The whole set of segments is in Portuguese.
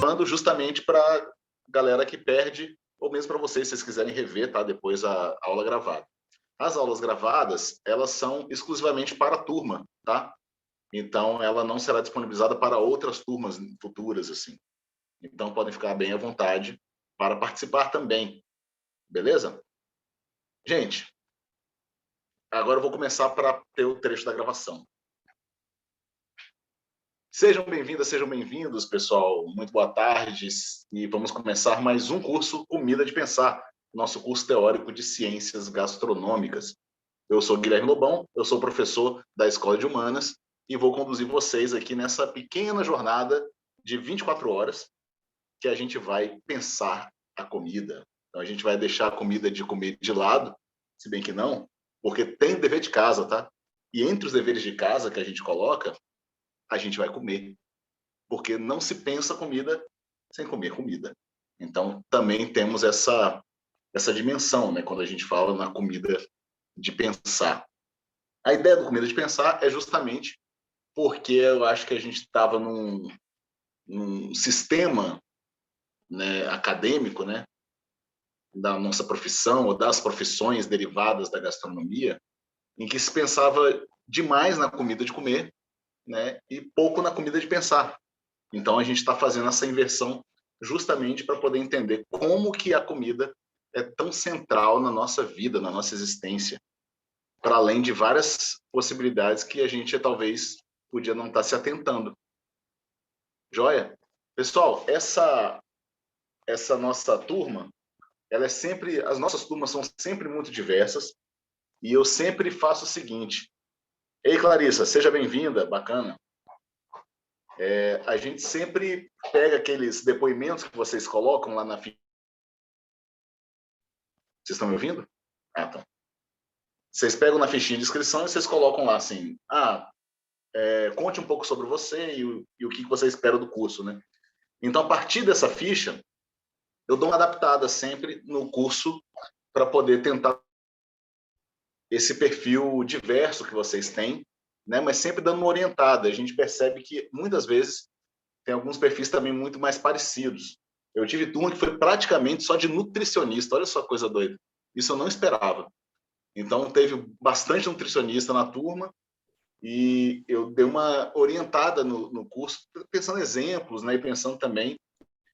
falando justamente para galera que perde, ou mesmo para vocês, se vocês quiserem rever, tá? Depois a aula gravada. As aulas gravadas, elas são exclusivamente para a turma, tá? Então, ela não será disponibilizada para outras turmas futuras, assim. Então, podem ficar bem à vontade para participar também, beleza? Gente, agora eu vou começar para ter o trecho da gravação. Sejam bem-vindas, sejam bem-vindos, pessoal. Muito boa tarde. E vamos começar mais um curso Comida de Pensar, nosso curso teórico de Ciências Gastronômicas. Eu sou Guilherme Lobão, eu sou professor da Escola de Humanas e vou conduzir vocês aqui nessa pequena jornada de 24 horas que a gente vai pensar a comida. Então, a gente vai deixar a comida de comer de lado, se bem que não, porque tem dever de casa, tá? E entre os deveres de casa que a gente coloca, a gente vai comer, porque não se pensa comida sem comer comida. Então, também temos essa dimensão, né, quando a gente fala na comida de pensar. A ideia do comida de pensar é justamente porque eu acho que a gente estava num sistema, né, acadêmico, né, da nossa profissão ou das profissões derivadas da gastronomia, em que se pensava demais na comida de comer, né, e pouco na comida de pensar. Então, a gente está fazendo essa inversão justamente para poder entender como que a comida é tão central na nossa vida, na nossa existência, para além de várias possibilidades que a gente talvez podia não estar se atentando. Joia? Pessoal, essa nossa turma, ela é sempre, as nossas turmas são sempre muito diversas, e eu sempre faço o seguinte: ei, Clarissa, seja bem-vinda, bacana. A gente sempre pega aqueles depoimentos que vocês colocam lá na ficha. Vocês estão me ouvindo? Ah, tá. Vocês pegam na fichinha de inscrição e vocês colocam lá assim: conte um pouco sobre você e o que você espera do curso, né? Então, a partir dessa ficha, eu dou uma adaptada sempre no curso para poder tentar esse perfil diverso que vocês têm, né? Mas sempre dando uma orientada. A gente percebe que muitas vezes tem alguns perfis também muito mais parecidos. Eu tive turma que foi praticamente só de nutricionista. Olha só que coisa doida. Isso eu não esperava. Então, teve bastante nutricionista na turma e eu dei uma orientada no curso, pensando em exemplos, né? E pensando também,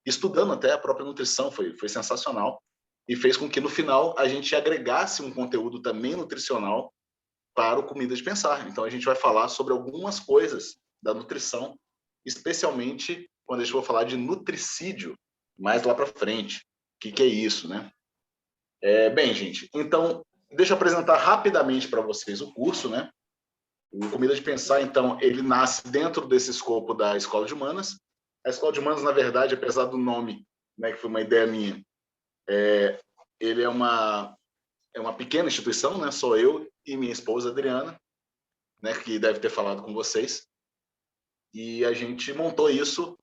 estudando até a própria nutrição. Foi sensacional. E fez com que, no final, a gente agregasse um conteúdo também nutricional para o Comida de Pensar. Então, a gente vai falar sobre algumas coisas da nutrição, especialmente quando a gente for falar de nutricídio, mais lá para frente. O que é isso, né? Bem, gente, então, deixa eu apresentar rapidamente para vocês o curso, né? O Comida de Pensar, então, ele nasce dentro desse escopo da Escola de Humanas. A Escola de Humanas, na verdade, apesar do nome, né, que foi uma ideia minha, ele é uma pequena instituição, né? Sou eu e minha esposa, Adriana, né, que deve ter falado com vocês. E a gente montou isso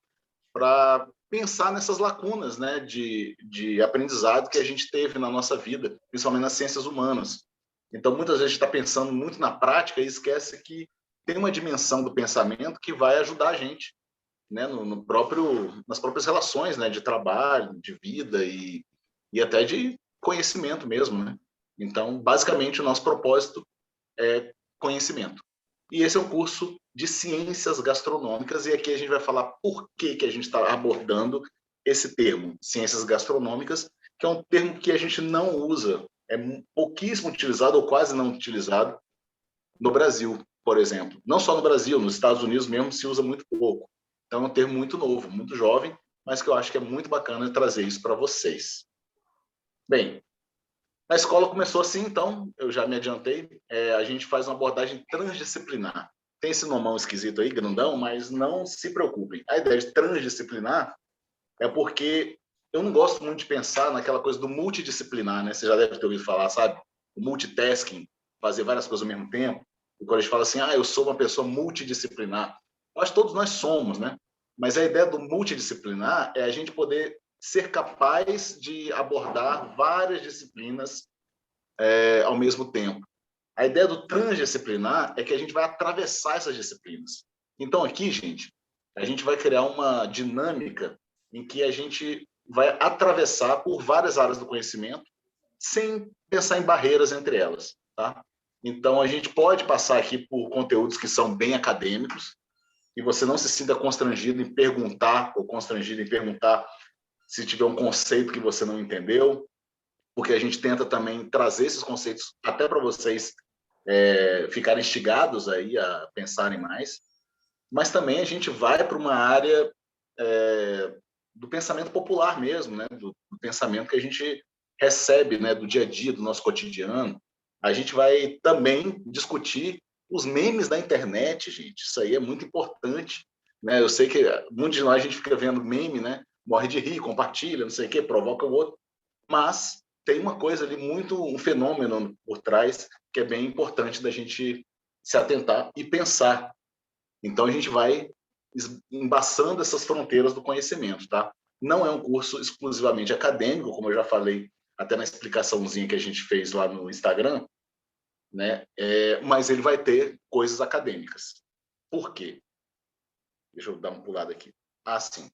para pensar nessas lacunas, né, de aprendizado que a gente teve na nossa vida, principalmente nas ciências humanas. Então, muitas vezes a gente está pensando muito na prática e esquece que tem uma dimensão do pensamento que vai ajudar a gente, né, nas próprias relações, né, de trabalho, de vida e até de conhecimento mesmo, né? Então, basicamente, o nosso propósito é conhecimento. E esse é um curso de ciências gastronômicas, e aqui a gente vai falar por que a gente está abordando esse termo, ciências gastronômicas, que é um termo que a gente não usa, é pouquíssimo utilizado ou quase não utilizado no Brasil, por exemplo. Não só no Brasil, nos Estados Unidos mesmo se usa muito pouco. Então é um termo muito novo, muito jovem, mas que eu acho que é muito bacana trazer isso para vocês. Bem, a escola começou assim, então, eu já me adiantei, a gente faz uma abordagem transdisciplinar. Tem esse nomão esquisito aí, grandão, mas não se preocupem. A ideia de transdisciplinar é porque eu não gosto muito de pensar naquela coisa do multidisciplinar, né? Você já deve ter ouvido falar, sabe? O multitasking, fazer várias coisas ao mesmo tempo. E quando a gente fala assim, eu sou uma pessoa multidisciplinar. Eu acho que todos nós somos, né? Mas a ideia do multidisciplinar é a gente poder ser capaz de abordar várias disciplinas ao mesmo tempo. A ideia do transdisciplinar é que a gente vai atravessar essas disciplinas. Então, aqui, gente, a gente vai criar uma dinâmica em que a gente vai atravessar por várias áreas do conhecimento sem pensar em barreiras entre elas, tá? Então, a gente pode passar aqui por conteúdos que são bem acadêmicos e você não se sinta constrangido em perguntar ou constrangido em perguntar se tiver um conceito que você não entendeu, porque a gente tenta também trazer esses conceitos até para vocês ficarem instigados aí a pensarem mais, mas também a gente vai para uma área do pensamento popular mesmo, né? Do pensamento que a gente recebe, né? Do dia a dia, do nosso cotidiano. A gente vai também discutir os memes da internet, gente. Isso aí é muito importante, né? Eu sei que muitos de nós a gente fica vendo meme, né? Morre de rir, compartilha, não sei o quê, provoca o outro, mas tem uma coisa ali muito, um fenômeno por trás que é bem importante da gente se atentar e pensar. Então a gente vai embaçando essas fronteiras do conhecimento, tá? Não é um curso exclusivamente acadêmico, como eu já falei até na explicaçãozinha que a gente fez lá no Instagram, né? Mas ele vai ter coisas acadêmicas. Por quê? Deixa eu dar uma pulada aqui. Ah, sim.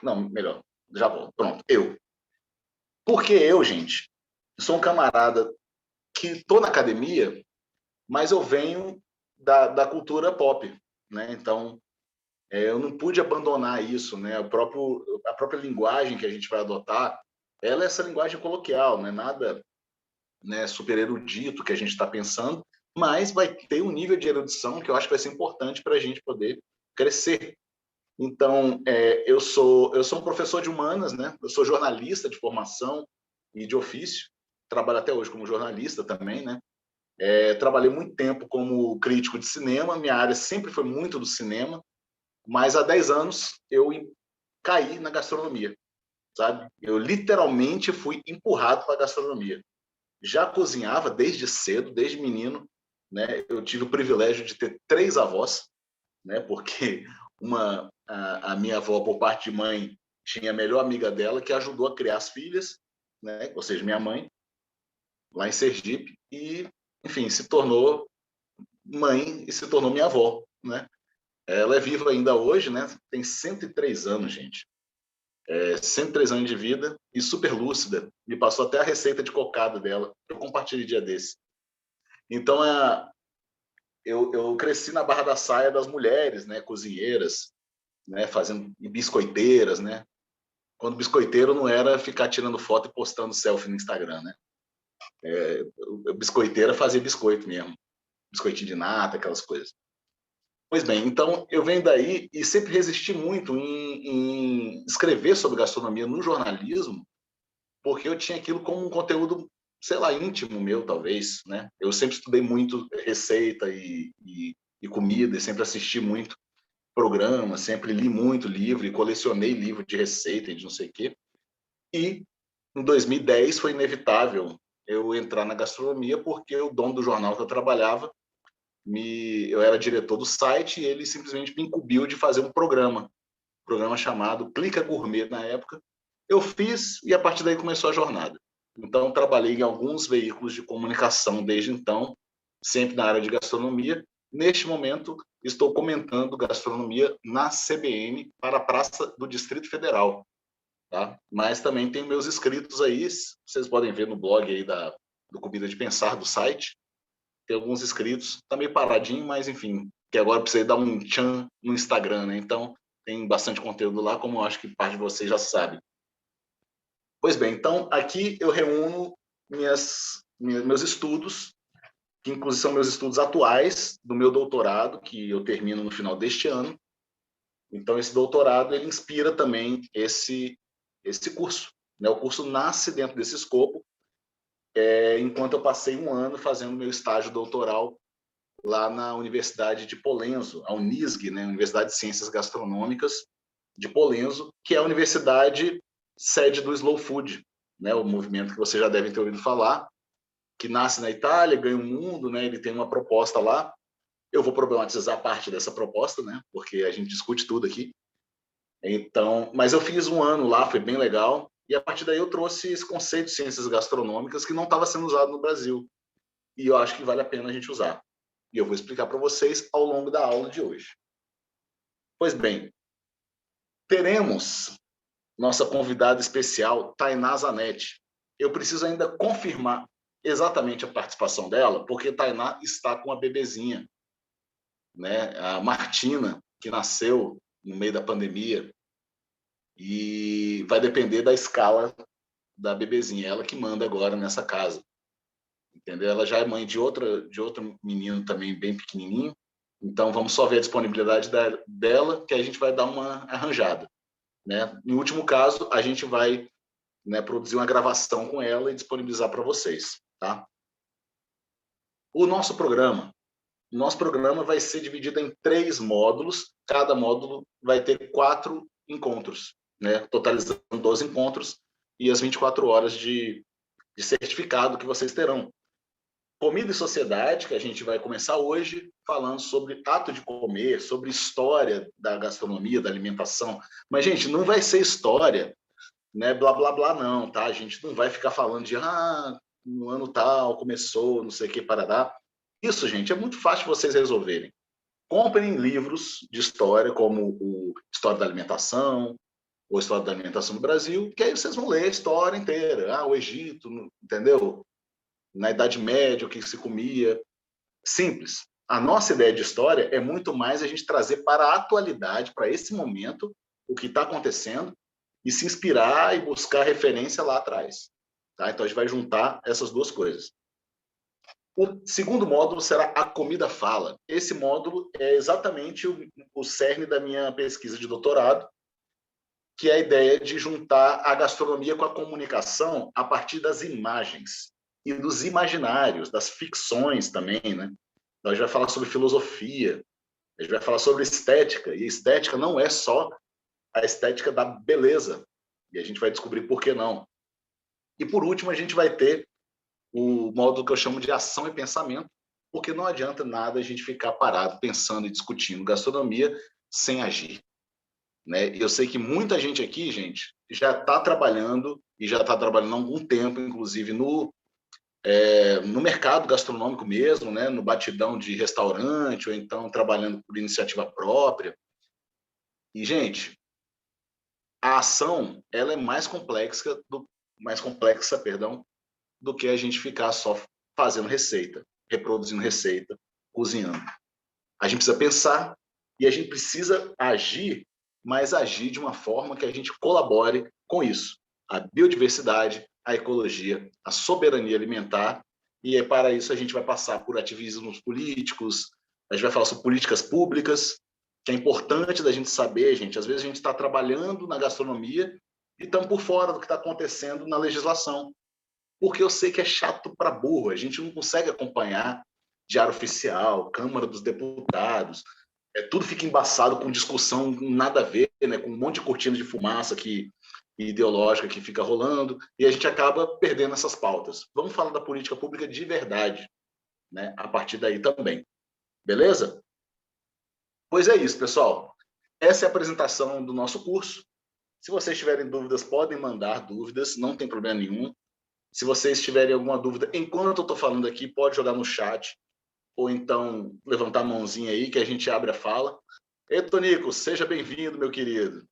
Não, melhor. Já volto. Pronto. Porque eu, gente, sou um camarada que estou na academia, mas eu venho da cultura pop, né? Então, eu não pude abandonar isso, né? A própria linguagem que a gente vai adotar, ela é essa linguagem coloquial, não é nada, né, super erudito que a gente está pensando, mas vai ter um nível de erudição que eu acho que vai ser importante para a gente poder crescer. Então, eu sou um professor de humanas, né? Eu sou jornalista de formação e de ofício, trabalho até hoje como jornalista também, né? Trabalhei muito tempo como crítico de cinema, minha área sempre foi muito do cinema, mas há 10 anos eu caí na gastronomia, sabe? Eu literalmente fui empurrado para a gastronomia. Já cozinhava desde cedo, desde menino, né? Eu tive o privilégio de ter 3 avós, né? Porque a minha avó, por parte de mãe, tinha a melhor amiga dela que ajudou a criar as filhas, né? Ou seja, minha mãe, lá em Sergipe, e, enfim, se tornou mãe e se tornou minha avó, né? Ela é viva ainda hoje, né? Tem 103 anos, gente. 103 anos de vida e super lúcida. Me passou até a receita de cocada dela. Eu compartilhei dia desse. Então, eu cresci na Barra da Saia das mulheres, né? Cozinheiras, né? Fazendo e biscoiteiras, né? Quando biscoiteiro não era ficar tirando foto e postando selfie no Instagram, né? Biscoiteira fazia biscoito mesmo. Biscoitinho de nata, aquelas coisas. Pois bem, então eu venho daí e sempre resisti muito em escrever sobre gastronomia no jornalismo, porque eu tinha aquilo como um conteúdo, sei lá, íntimo meu, talvez, né? Eu sempre estudei muito receita e comida, e sempre assisti muito programa, sempre li muito livro e colecionei livro de receita e de não sei o quê. E em 2010 foi inevitável eu entrar na gastronomia porque o dono do jornal que eu trabalhava eu era diretor do site e ele simplesmente me incumbiu de fazer um programa chamado Clica Gourmet na época. Eu fiz e a partir daí começou a jornada. Então, trabalhei em alguns veículos de comunicação desde então, sempre na área de gastronomia. Neste momento, estou comentando gastronomia na CBN para a Praça do Distrito Federal. Tá? Mas também tem meus inscritos aí, vocês podem ver no blog aí do Comida de Pensar, do site. Tem alguns inscritos, está meio paradinho, mas enfim, que agora precisa dar um tchan no Instagram, né? Então, tem bastante conteúdo lá, como eu acho que parte de vocês já sabe. Pois bem, então aqui eu reúno meus estudos, que inclusive são meus estudos atuais do meu doutorado, que eu termino no final deste ano. Então esse doutorado ele inspira também esse curso, né? O curso nasce dentro desse escopo, enquanto eu passei um ano fazendo meu estágio doutoral lá na Universidade de Polenzo, a Unisg, né? Universidade de Ciências Gastronômicas de Polenzo, que é a universidade sede do Slow Food, né? O movimento que vocês já devem ter ouvido falar, que nasce na Itália, ganha o mundo, né? Ele tem uma proposta lá. Eu vou problematizar parte dessa proposta, né? Porque a gente discute tudo aqui. Então, mas eu fiz um ano lá, foi bem legal. E a partir daí eu trouxe esse conceito de ciências gastronômicas que não estava sendo usado no Brasil. E eu acho que vale a pena a gente usar. E eu vou explicar para vocês ao longo da aula de hoje. Pois bem, teremos nossa convidada especial, Tainá Zanetti. Eu preciso ainda confirmar exatamente a participação dela, porque Tainá está com a bebezinha, né? A Martina, que nasceu no meio da pandemia, e vai depender da escala da bebezinha, ela que manda agora nessa casa, entendeu? Ela já é mãe de outro menino também bem pequenininho, então vamos só ver a disponibilidade dela, que a gente vai dar uma arranjada, né? No último caso, a gente vai, né, produzir uma gravação com ela e disponibilizar para vocês, tá? O nosso programa vai ser dividido em 3 módulos, cada módulo vai ter 4 encontros, né? Totalizando 12 encontros e as 24 horas de certificado que vocês terão. Comida e sociedade, que a gente vai começar hoje, falando sobre ato de comer, sobre história da gastronomia, da alimentação. Mas, gente, não vai ser história, né, blá, blá, blá, não, tá? A gente não vai ficar falando de, no ano tal, começou, não sei o que, parará. Isso, gente, é muito fácil vocês resolverem. Comprem livros de história, como o História da Alimentação, ou História da Alimentação do Brasil, que aí vocês vão ler a história inteira. O Egito, entendeu? Na Idade Média, o que se comia. Simples. A nossa ideia de história é muito mais a gente trazer para a atualidade, para esse momento, o que está acontecendo, e se inspirar e buscar referência lá atrás. Tá? Então, a gente vai juntar essas duas coisas. O segundo módulo será a comida fala. Esse módulo é exatamente o cerne da minha pesquisa de doutorado, que é a ideia de juntar a gastronomia com a comunicação a partir das imagens e dos imaginários, das ficções também, né? Então, a gente vai falar sobre filosofia, a gente vai falar sobre estética, e estética não é só a estética da beleza, e a gente vai descobrir por que não. E, por último, a gente vai ter o módulo que eu chamo de ação e pensamento, porque não adianta nada a gente ficar parado pensando e discutindo gastronomia sem agir, né? E eu sei que muita gente aqui, gente, já está trabalhando, e já está trabalhando há algum tempo, inclusive no mercado gastronômico mesmo, né? No batidão de restaurante, ou então trabalhando por iniciativa própria. E, gente, a ação ela é mais complexa, do que a gente ficar só fazendo receita, reproduzindo receita, cozinhando. A gente precisa pensar e a gente precisa agir, mas agir de uma forma que a gente colabore com isso. A biodiversidade, a ecologia, a soberania alimentar, e para isso a gente vai passar por ativismos políticos, a gente vai falar sobre políticas públicas, que é importante da gente saber, gente. Às vezes a gente está trabalhando na gastronomia e estamos por fora do que está acontecendo na legislação, porque eu sei que é chato para burro, a gente não consegue acompanhar diário oficial, Câmara dos Deputados, tudo fica embaçado com discussão nada a ver, né, com um monte de cortina de fumaça ideológica que fica rolando, e a gente acaba perdendo essas pautas. Vamos falar da política pública de verdade, né, a partir daí também. Beleza? Pois é isso, pessoal. Essa é a apresentação do nosso curso. Se vocês tiverem dúvidas, podem mandar dúvidas, não tem problema nenhum. Se vocês tiverem alguma dúvida, enquanto eu estou falando aqui, pode jogar no chat, ou então levantar a mãozinha aí, que a gente abre a fala. Ei, Tonico, seja bem-vindo, meu querido.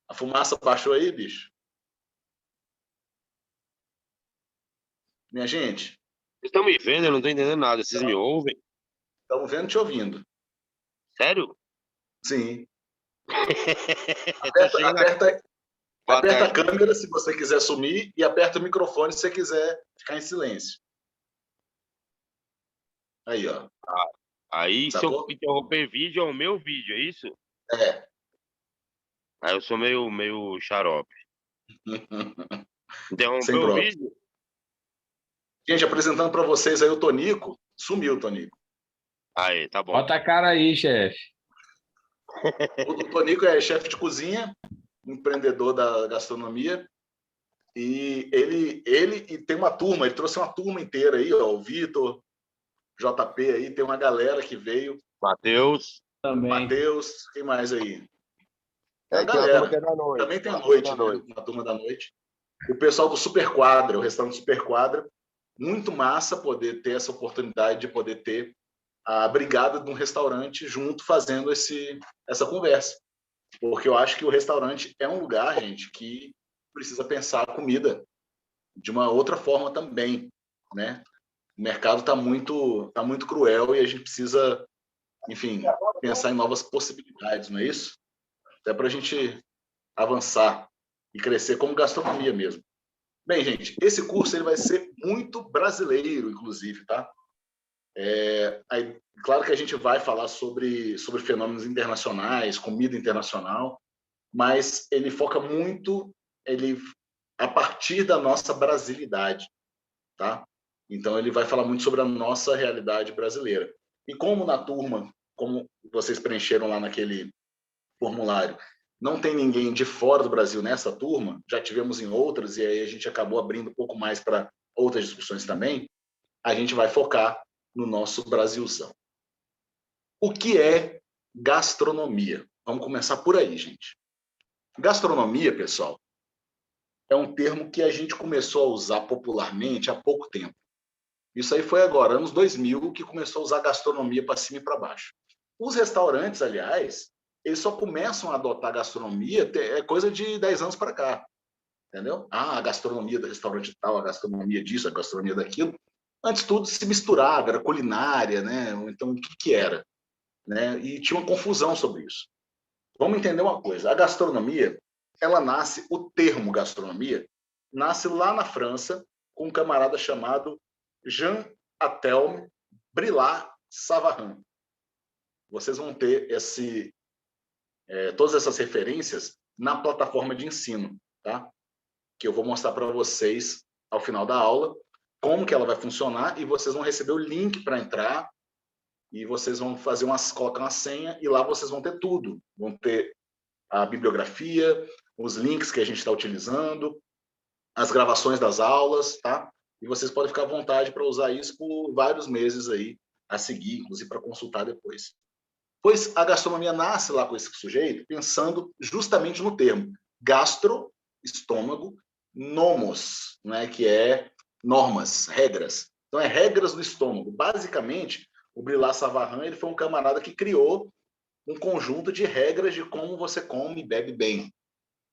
A fumaça baixou aí, bicho? Minha gente? Vocês estão me vendo? Eu não estou entendendo nada. Vocês me ouvem? Estamos vendo e te ouvindo. Sério? Sim. Tá chegando Aperta a câmera se você quiser sumir e aperta o microfone se você quiser ficar em silêncio. Aí, ó. Aí, Sacou? se eu interromper vídeo, é o meu vídeo, é isso? É. Aí eu sou meio xarope. Sem Interrompeu o problema. vídeo? Gente, apresentando para vocês aí o Tonico. Sumiu o Tonico. Aí, tá bom. Bota a cara aí, chefe. O Tonico é chefe de cozinha, empreendedor da gastronomia, e ele tem uma turma, ele trouxe uma turma inteira aí, ó, o Vitor, JP aí, tem uma galera que veio. Matheus. Também. Matheus, quem mais aí? É a a galera. turma que é da noite. Também tem a noite, né? A turma da noite. O pessoal do Super Quadra, o restaurante Super Quadra, muito massa poder ter essa oportunidade de poder ter a brigada de um restaurante junto fazendo essa conversa. Porque eu acho que o restaurante é um lugar, gente, que precisa pensar a comida de uma outra forma também, né? O mercado tá muito cruel e a gente precisa, enfim, pensar em novas possibilidades, não é isso? Até para a gente avançar e crescer como gastronomia mesmo. Bem, gente, esse curso ele vai ser muito brasileiro, inclusive, tá? Aí, claro que a gente vai falar sobre fenômenos internacionais, comida internacional, mas ele foca muito a partir da nossa brasilidade, tá? Então ele vai falar muito sobre a nossa realidade brasileira. E como na turma, como vocês preencheram lá naquele formulário, não tem ninguém de fora do Brasil nessa turma, já tivemos em outras e aí a gente acabou abrindo um pouco mais para outras discussões também, a gente vai focar no nosso Brasilzão. O que é gastronomia? Vamos começar por aí, gente. Gastronomia, pessoal, é um termo que a gente começou a usar popularmente há pouco tempo. Isso aí foi agora, anos 2000, que começou a usar gastronomia para cima e para baixo. Os restaurantes, aliás, eles só começam a adotar gastronomia é coisa de 10 anos para cá, entendeu? Ah, a gastronomia do restaurante tal, a gastronomia disso, a gastronomia daquilo. Antes tudo se misturava, era culinária, né? Então, o que era? Né? E tinha uma confusão sobre isso. Vamos entender uma coisa, a gastronomia, o termo gastronomia, nasce lá na França, com um camarada chamado Jean-Athelme Brillat-Savarin. Vocês vão ter todas essas referências na plataforma de ensino, tá? Que eu vou mostrar para vocês ao final da aula, como que ela vai funcionar, e vocês vão receber o link para entrar, e vocês vão colocar uma senha, e lá vocês vão ter tudo. Vão ter a bibliografia, os links que a gente está utilizando, as gravações das aulas, tá? E vocês podem ficar à vontade para usar isso por vários meses aí a seguir, inclusive para consultar depois. Pois a gastronomia nasce lá com esse sujeito pensando justamente no termo gastro, estômago, nomos, né, que é normas, regras. Então é regras do estômago. Basicamente, o Brillat-Savarin ele foi um camarada que criou um conjunto de regras de como você come e bebe bem.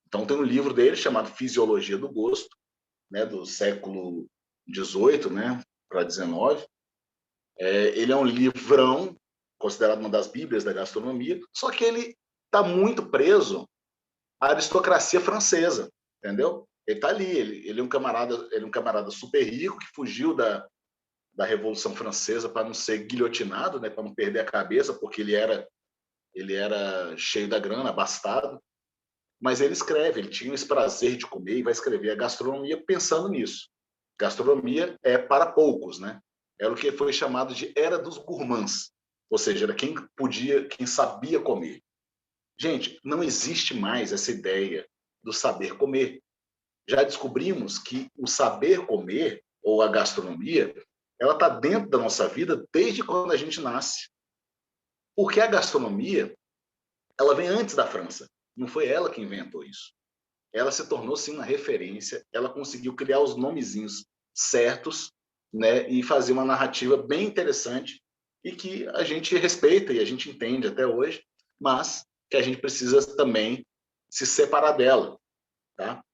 Então tem um livro dele chamado Fisiologia do Gosto, né, do século XVIII, né, para XIX. Ele é um livrão, considerado uma das bíblias da gastronomia, só que ele está muito preso à aristocracia francesa, entendeu? Ele está ali, ele é um camarada super rico que fugiu da Revolução Francesa para não ser guilhotinado, né, para não perder a cabeça, porque ele era cheio da grana, abastado. Mas ele escreve, ele tinha esse prazer de comer e vai escrever a gastronomia pensando nisso. Gastronomia é para poucos, né? Era o que foi chamado de era dos gourmands, ou seja, era quem sabia comer. Gente, não existe mais essa ideia do saber comer. Já descobrimos que o saber comer, ou a gastronomia, ela está dentro da nossa vida desde quando a gente nasce. Porque a gastronomia, ela vem antes da França. Não foi ela que inventou isso. Ela se tornou, sim, uma referência. Ela conseguiu criar os nomezinhos certos, né, e fazer uma narrativa bem interessante e que a gente respeita e a gente entende até hoje, mas que a gente precisa também se separar dela, tá?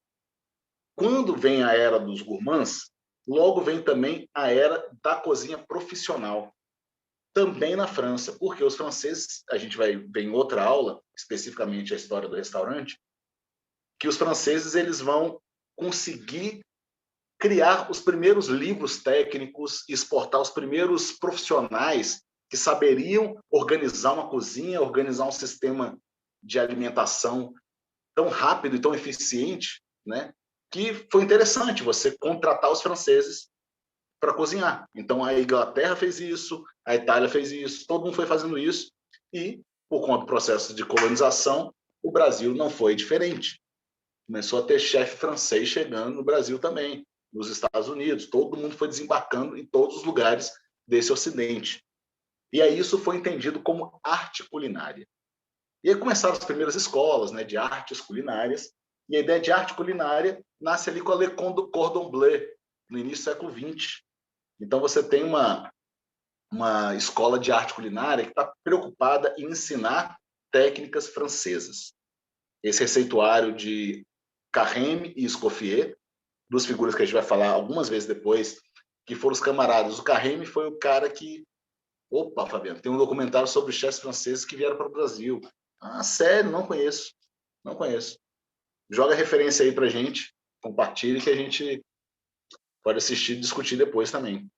Quando vem a era dos gourmands, logo vem também a era da cozinha profissional, também na França, porque os franceses, a gente vai ver em outra aula, especificamente a história do restaurante, que os franceses eles vão conseguir criar os primeiros livros técnicos, exportar os primeiros profissionais que saberiam organizar uma cozinha, organizar um sistema de alimentação tão rápido e tão eficiente, né? Que foi interessante você contratar os franceses para cozinhar. Então a Inglaterra fez isso, a Itália fez isso, todo mundo foi fazendo isso e por conta do processo de colonização, o Brasil não foi diferente. Começou a ter chefe francês chegando no Brasil também, nos Estados Unidos. Todo mundo foi desembarcando em todos os lugares desse Ocidente. E aí isso foi entendido como arte culinária. E aí começaram as primeiras escolas, né, de artes culinárias. E a ideia de arte culinária nasce ali com a Le Cordon Bleu, no início do século XX. Então você tem uma escola de arte culinária que está preocupada em ensinar técnicas francesas. esse receituário de Carême e Escoffier, duas figuras que a gente vai falar algumas vezes depois, que foram os camaradas. O Carême foi o cara que... Opa, Fabiano, tem um documentário sobre chefes franceses que vieram para o Brasil. Ah, sério? Não conheço. Não conheço. Joga referência aí para a gente, compartilhe, que a gente pode assistir e discutir depois também.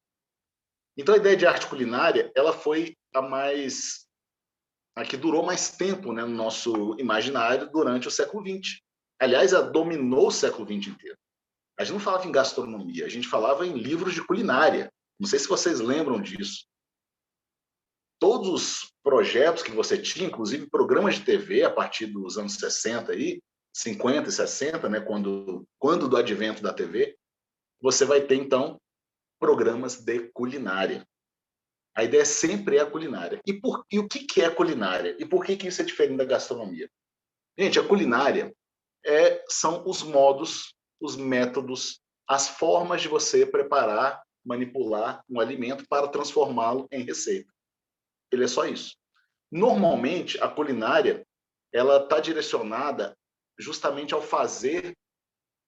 Então, a ideia de arte culinária, ela foi a que durou mais tempo, né, no nosso imaginário durante o século XX. Aliás, ela dominou o século XX inteiro. A gente não falava em gastronomia, a gente falava em livros de culinária. Não sei se vocês lembram disso. Todos os projetos que você tinha, inclusive programas de TV, a partir dos anos 60, aí, 50 e 60, né, quando do advento da TV, você vai ter, então, programas de culinária. A ideia sempre é a culinária. E o que é culinária? E por que isso é diferente da gastronomia? Gente, a culinária são os modos, os métodos, as formas de você preparar, manipular um alimento para transformá-lo em receita. Ele é só isso. Normalmente, a culinária ela está direcionada justamente ao fazer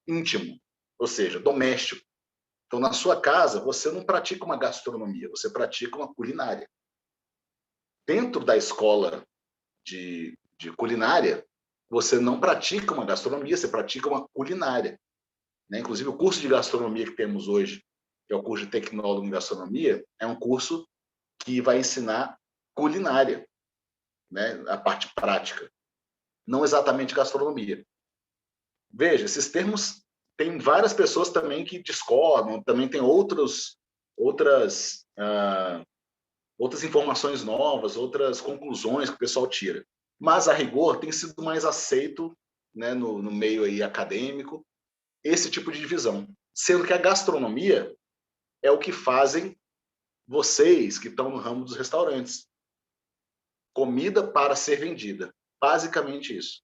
íntimo, ou seja, doméstico. Então, na sua casa, você não pratica uma gastronomia, você pratica uma culinária. Dentro da escola de culinária, você não pratica uma gastronomia, você pratica uma culinária. Né? Inclusive, o curso de gastronomia que temos hoje, que é o curso de tecnólogo em gastronomia, é um curso que vai ensinar culinária, né? A parte prática, não exatamente gastronomia. Veja, esses termos, tem várias pessoas também que discordam, também tem outras informações novas, outras conclusões que o pessoal tira. Mas, a rigor, tem sido mais aceito, né, no meio aí acadêmico esse tipo de divisão. Sendo que a gastronomia é o que fazem vocês que estão no ramo dos restaurantes. Comida para ser vendida. Basicamente isso.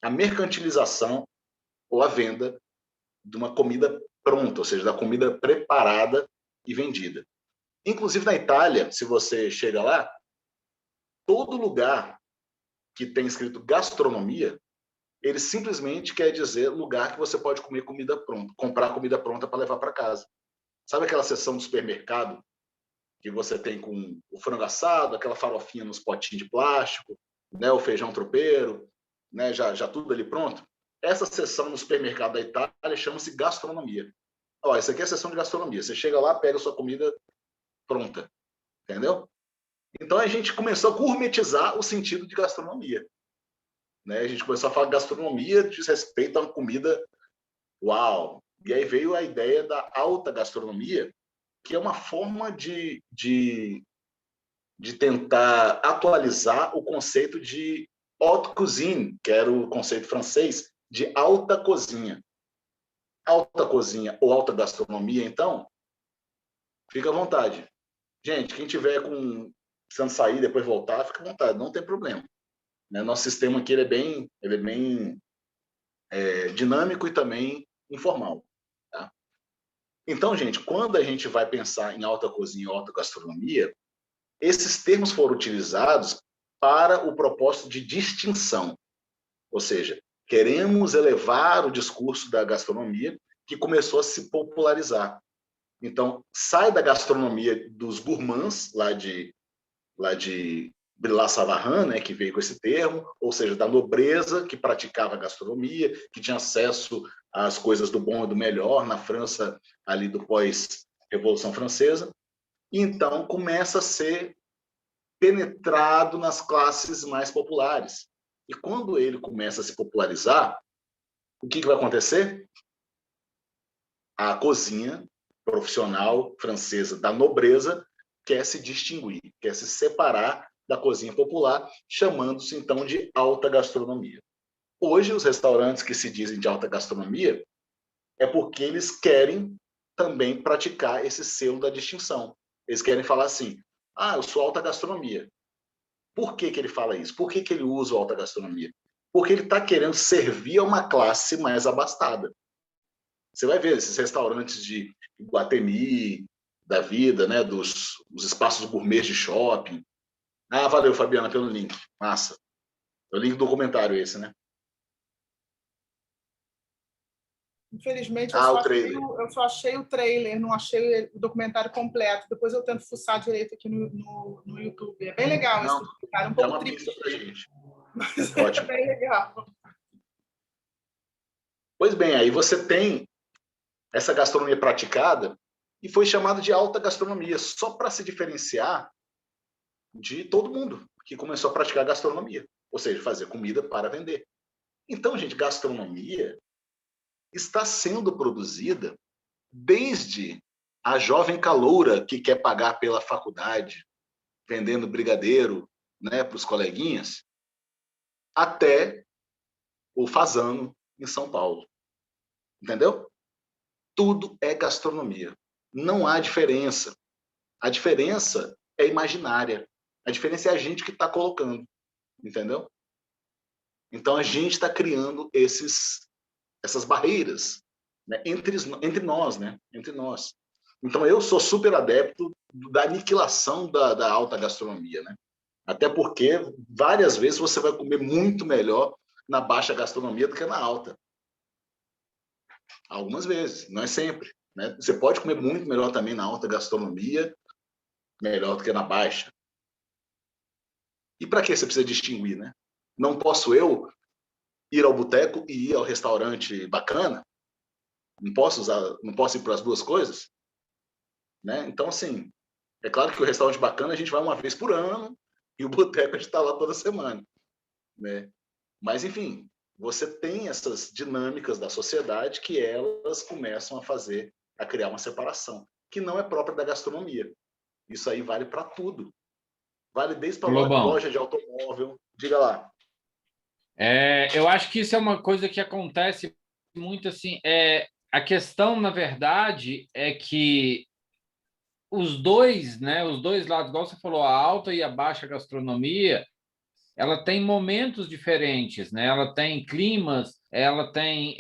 A mercantilização ou a venda de uma comida pronta, ou seja, da comida preparada e vendida. Inclusive na Itália, se você chega lá, todo lugar que tem escrito gastronomia, ele simplesmente quer dizer lugar que você pode comer comida pronta, comprar comida pronta para levar para casa. Sabe aquela seção do supermercado que você tem com o frango assado, aquela farofinha nos potinhos de plástico, né, o feijão tropeiro, né, já tudo ali pronto? Essa seção no supermercado da Itália chama-se gastronomia. Ó, essa aqui é a seção de gastronomia. Você chega lá, pega a sua comida pronta, entendeu? Então a gente começou a gourmetizar o sentido de gastronomia. Né? A gente começou a falar gastronomia diz respeito a uma comida uau. E aí veio a ideia da alta gastronomia, que é uma forma de tentar atualizar o conceito de haute cuisine, que era o conceito francês de alta cozinha. Alta cozinha ou alta gastronomia, então, fica à vontade. Gente, quem tiver precisando sair, depois voltar, fica à vontade, não tem problema. Né? Nosso sistema aqui ele é bem dinâmico e também informal. Tá? Então, gente, quando a gente vai pensar em alta cozinha ou alta gastronomia, esses termos foram utilizados para o propósito de distinção. Ou seja, queremos elevar o discurso da gastronomia que começou a se popularizar. Então, sai da gastronomia dos gourmands, lá de Brillat-Savarin, né, que veio com esse termo, ou seja, da nobreza que praticava gastronomia, que tinha acesso às coisas do bom e do melhor, na França, ali do pós-Revolução Francesa. E então começa a ser penetrado nas classes mais populares. E quando ele começa a se popularizar, o que vai acontecer? A cozinha profissional francesa da nobreza quer se distinguir, quer se separar da cozinha popular, chamando-se então de alta gastronomia. Hoje, os restaurantes que se dizem de alta gastronomia é porque eles querem também praticar esse selo da distinção. Eles querem falar assim, eu sou alta gastronomia. Por que ele fala isso? Por que ele usa a alta gastronomia? Porque ele está querendo servir a uma classe mais abastada. Você vai ver esses restaurantes de Iguatemi, da vida, né, dos espaços gourmets de shopping. Valeu, Fabiana, pelo link. Massa. É o link do documentário esse, né? Infelizmente, Ah, o trailer. eu só achei o trailer, não achei o documentário completo. Depois eu tento fuçar direito aqui no YouTube. É bem legal esse Não, documentário, um é pouco uma triste, pista pra gente. mas é Ótimo. bem legal. Pois bem, aí você tem essa gastronomia praticada e foi chamado de alta gastronomia, só para se diferenciar de todo mundo que começou a praticar gastronomia, ou seja, fazer comida para vender. Então, gente, gastronomia está sendo produzida desde a jovem caloura que quer pagar pela faculdade, vendendo brigadeiro, né, para os coleguinhas, até o fazano em São Paulo. Entendeu? Tudo é gastronomia. Não há diferença. A diferença é imaginária. A diferença é a gente que está colocando. Entendeu? Então, a gente está criando essas barreiras, né, entre nós, né? Entre nós. Então, eu sou super adepto da aniquilação da alta gastronomia, né? Até porque várias vezes você vai comer muito melhor na baixa gastronomia do que na alta. Algumas vezes, não é sempre, né? Você pode comer muito melhor também na alta gastronomia, melhor do que na baixa. E para que você precisa distinguir, né? Não posso eu ir ao boteco e ir ao restaurante bacana? Não posso ir para as duas coisas, né? Então, assim, é claro que o restaurante bacana a gente vai uma vez por ano e o boteco a gente está lá toda semana, né? Mas, enfim, você tem essas dinâmicas da sociedade que elas começam a criar uma separação, que não é própria da gastronomia. Isso aí vale para tudo. Vale desde para Lobão, loja de automóvel. Diga lá. eu acho que isso é uma coisa que acontece muito assim. A questão, na verdade, é que os dois, né, os dois lados, igual você falou, a alta e a baixa gastronomia, ela tem momentos diferentes, né? Ela tem climas, ela tem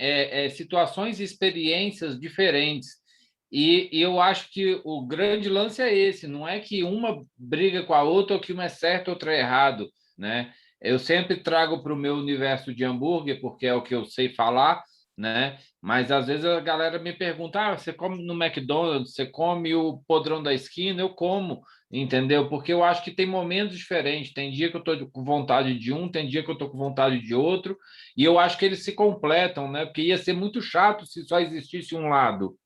situações e experiências diferentes. E eu acho que o grande lance é esse, não é que uma briga com a outra ou que uma é certa, outra é errado, né? Eu sempre trago para o meu universo de hambúrguer, porque é o que eu sei falar, né? Mas às vezes a galera me pergunta: você come no McDonald's, você come o podrão da esquina? Eu como, entendeu? Porque eu acho que tem momentos diferentes. Tem dia que eu estou com vontade de um, tem dia que eu estou com vontade de outro, e eu acho que eles se completam, né? Porque ia ser muito chato se só existisse um lado.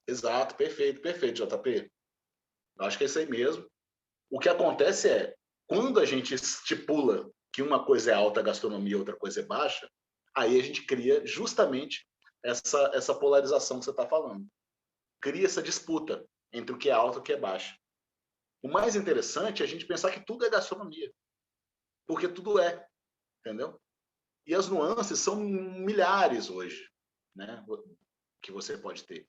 Exato, perfeito, perfeito, JP. Eu acho que é isso aí mesmo. O que acontece é, quando a gente estipula que uma coisa é alta gastronomia e outra coisa é baixa, aí a gente cria justamente essa polarização que você está falando. Cria essa disputa entre o que é alto e o que é baixo. O mais interessante é a gente pensar que tudo é gastronomia, porque tudo é, entendeu? E as nuances são milhares hoje, né, que você pode ter.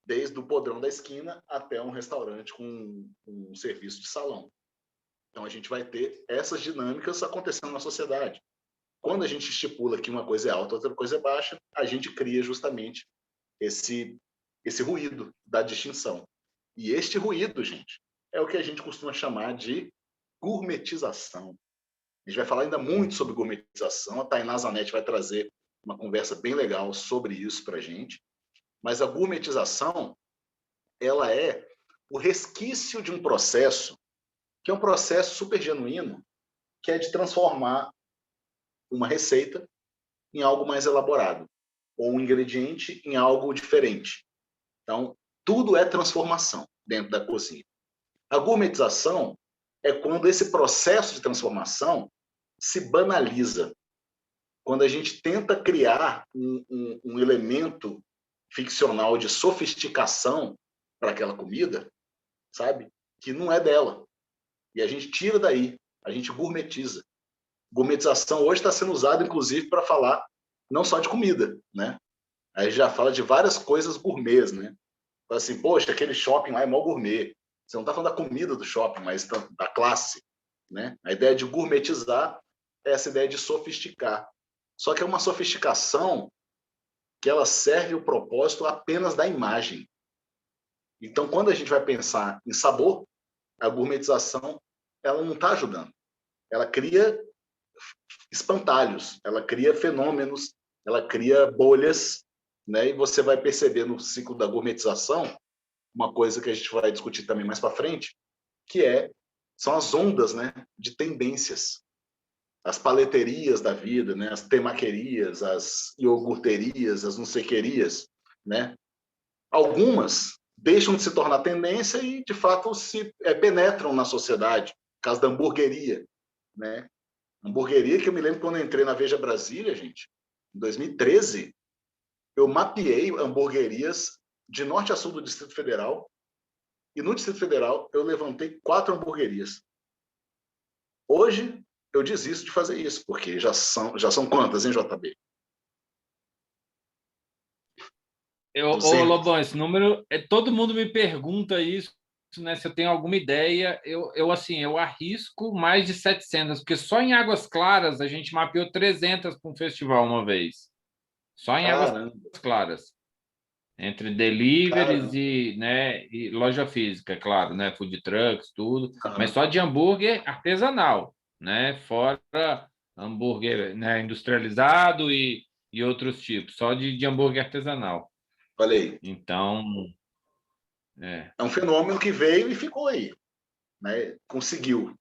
Desde o podrão da esquina até um restaurante com um serviço de salão. Então, a gente vai ter essas dinâmicas acontecendo na sociedade. Quando a gente estipula que uma coisa é alta, outra coisa é baixa, a gente cria justamente esse ruído da distinção. E este ruído, gente, é o que a gente costuma chamar de gourmetização. A gente vai falar ainda muito sobre gourmetização. A Tainá Zanetti vai trazer uma conversa bem legal sobre isso para a gente. Mas a gourmetização, ela é o resquício de um processo que é um processo super genuíno, que é de transformar uma receita em algo mais elaborado, ou um ingrediente em algo diferente. Então, tudo é transformação dentro da cozinha. A gourmetização é quando esse processo de transformação se banaliza, quando a gente tenta criar um elemento ficcional de sofisticação para aquela comida, sabe? Que não é dela. E a gente tira daí, a gente gourmetiza. Gourmetização hoje está sendo usada, inclusive, para falar não só de comida, né? Aí já fala de várias coisas gourmets, né? Fala assim, poxa, aquele shopping lá é mó gourmet. Você não está falando da comida do shopping, mas da classe, né? A ideia de gourmetizar é essa ideia de sofisticar. Só que é uma sofisticação que ela serve o propósito apenas da imagem. Então, quando a gente vai pensar em sabor, a gourmetização ela não está ajudando. Ela cria espantalhos, ela cria fenômenos, ela cria bolhas, né? E você vai perceber no ciclo da gourmetização uma coisa que a gente vai discutir também mais para frente, que são as ondas, né, de tendências. As paleterias da vida, né, as temaquerias, as iogurterias, as não sei querias, né? Algumas deixam de se tornar tendência e, de fato, se penetram na sociedade. Caso da hamburgueria, né? Hamburgueria que eu me lembro quando eu entrei na Veja Brasília, gente, em 2013, eu mapeei hamburguerias de norte a sul do Distrito Federal e no Distrito Federal eu levantei 4 hamburguerias. Hoje eu desisto de fazer isso, porque já são quantas, hein, JB? Ô, Lobão, esse número, todo mundo me pergunta isso, né? Se eu tenho alguma ideia, eu arrisco mais de 700, porque só em Águas Claras a gente mapeou 300 para um festival uma vez. Só em Águas Claras. Entre deliveries e loja física, claro, né? Food trucks, tudo. Mas só de hambúrguer artesanal, né? Fora hambúrguer, né, industrializado e outros tipos. Só de hambúrguer artesanal. Falei. Então, é um fenômeno que veio e ficou aí, né? Conseguiu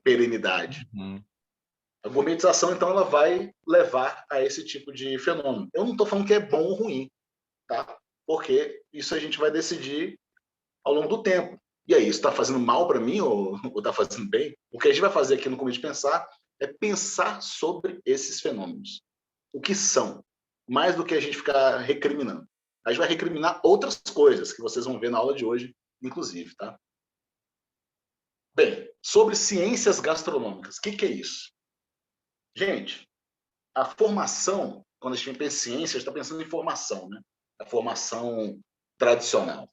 perenidade. A gourmetização, então, ela vai levar a esse tipo de fenômeno. Eu não estou falando que é bom ou ruim, tá? Porque isso a gente vai decidir ao longo do tempo. E aí, isso está fazendo mal para mim ou está fazendo bem? O que a gente vai fazer aqui no Comida de Pensar é pensar sobre esses fenômenos. O que são? Mais do que a gente ficar recriminando. A gente vai recriminar outras coisas que vocês vão ver na aula de hoje, inclusive, tá? Bem, sobre ciências gastronômicas. O que é isso? Gente, a formação, quando a gente pensa em ciência, a gente está pensando em formação, né? A formação tradicional.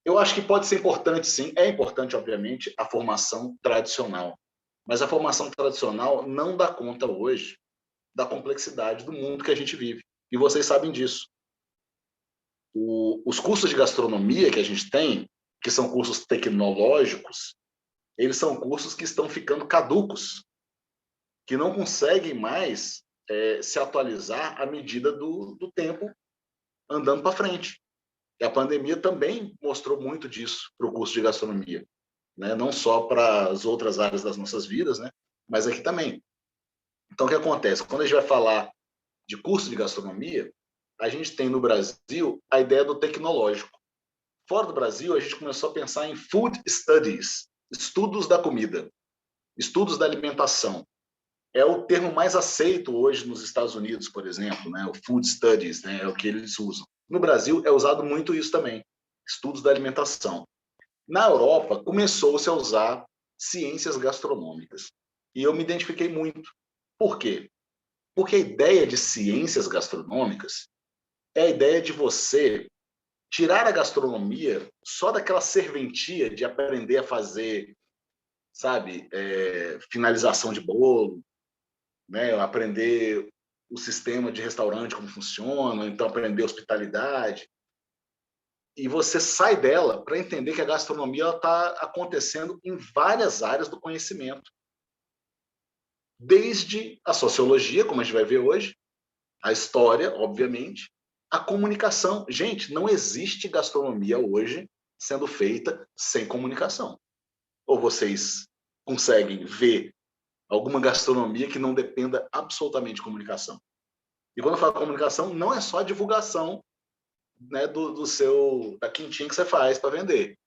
Eu acho que pode ser importante, sim. É importante, obviamente, a formação tradicional. Mas a formação tradicional não dá conta hoje da complexidade do mundo que a gente vive. E vocês sabem disso. Os cursos de gastronomia que a gente tem, que são cursos tecnológicos, eles são cursos que estão ficando caducos, que não conseguem mais se atualizar à medida do tempo andando para frente. E a pandemia também mostrou muito disso para o curso de gastronomia, né? Não só para as outras áreas das nossas vidas, né? Mas aqui também. Então, o que acontece? Quando a gente vai falar de curso de gastronomia, a gente tem no Brasil a ideia do tecnológico. Fora do Brasil, a gente começou a pensar em food studies, estudos da comida, estudos da alimentação. É o termo mais aceito hoje nos Estados Unidos, por exemplo, né? O food studies, né? É o que eles usam. No Brasil, é usado muito isso também, estudos da alimentação. Na Europa, começou-se a usar ciências gastronômicas. E eu me identifiquei muito. Por quê? Porque a ideia de ciências gastronômicas é a ideia de você tirar a gastronomia só daquela serventia de aprender a fazer, sabe, finalização de bolo, né? Aprender o sistema de restaurante, como funciona, então aprender hospitalidade. E você sai dela para entender que a gastronomia está acontecendo em várias áreas do conhecimento. Desde a sociologia, como a gente vai ver hoje, a história, obviamente, a comunicação. Gente, não existe gastronomia hoje sendo feita sem comunicação. Ou vocês conseguem ver alguma gastronomia que não dependa absolutamente de comunicação? E quando eu falo comunicação, não é só a divulgação, né, da quintinha que você faz para vender,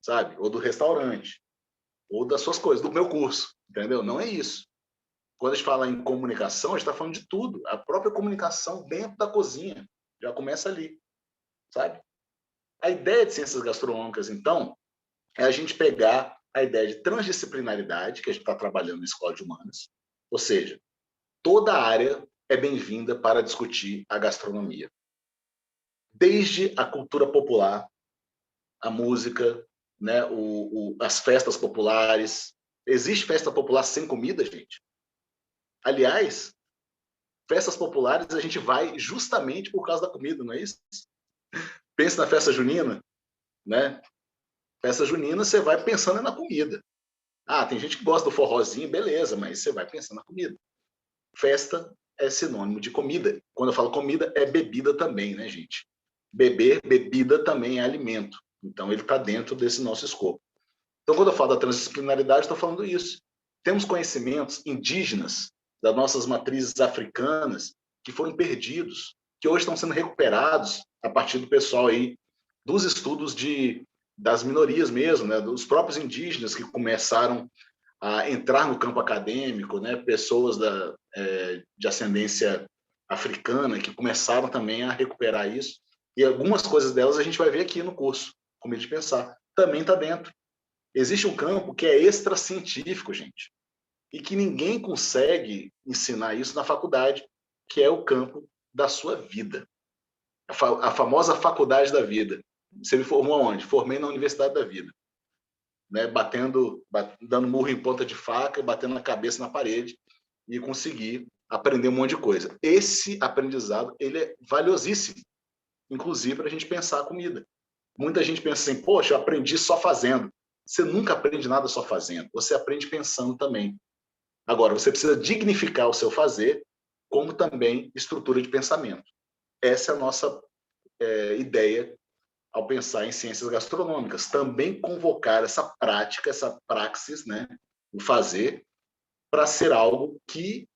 sabe? Ou do restaurante, ou das suas coisas, do meu curso, entendeu? Não é isso. Quando a gente fala em comunicação, a gente está falando de tudo. A própria comunicação dentro da cozinha já começa ali, sabe? A ideia de ciências gastronômicas, então, é a gente pegar a ideia de transdisciplinaridade, que a gente está trabalhando na Escola de Humanas, ou seja, toda área é bem-vinda para discutir a gastronomia. Desde a cultura popular, a música, né, as festas populares. Existe festa popular sem comida, gente? Aliás, festas populares a gente vai justamente por causa da comida, não é isso? Pensa na festa junina, né? Festa junina você vai pensando na comida. Ah, tem gente que gosta do forrozinho, beleza, mas você vai pensando na comida. Festa é sinônimo de comida. Quando eu falo comida, é bebida também, né, gente? Beber, bebida também é alimento. Então, ele está dentro desse nosso escopo. Então, quando eu falo da transdisciplinaridade, estou falando isso. Temos conhecimentos indígenas das nossas matrizes africanas que foram perdidos, que hoje estão sendo recuperados a partir do pessoal aí, dos estudos das minorias mesmo, né? Dos próprios indígenas que começaram a entrar no campo acadêmico, né? Pessoas de ascendência africana que começaram também a recuperar isso. E algumas coisas delas a gente vai ver aqui no curso, Comida de Pensar. Também está dentro. Existe um campo que é extracientífico, gente, e que ninguém consegue ensinar isso na faculdade, que é o campo da sua vida. A famosa faculdade da vida. Você me formou aonde? Formei na Universidade da Vida. Né? Dando murro em ponta de faca, batendo na cabeça na parede, e consegui aprender um monte de coisa. Esse aprendizado, ele é valiosíssimo, inclusive para a gente pensar a comida. Muita gente pensa assim, poxa, eu aprendi só fazendo. Você nunca aprende nada só fazendo, você aprende pensando também. Agora, você precisa dignificar o seu fazer, como também estrutura de pensamento. Essa é a nossa ideia ao pensar em ciências gastronômicas. Também convocar essa prática, essa praxis, né, o fazer, para ser algo que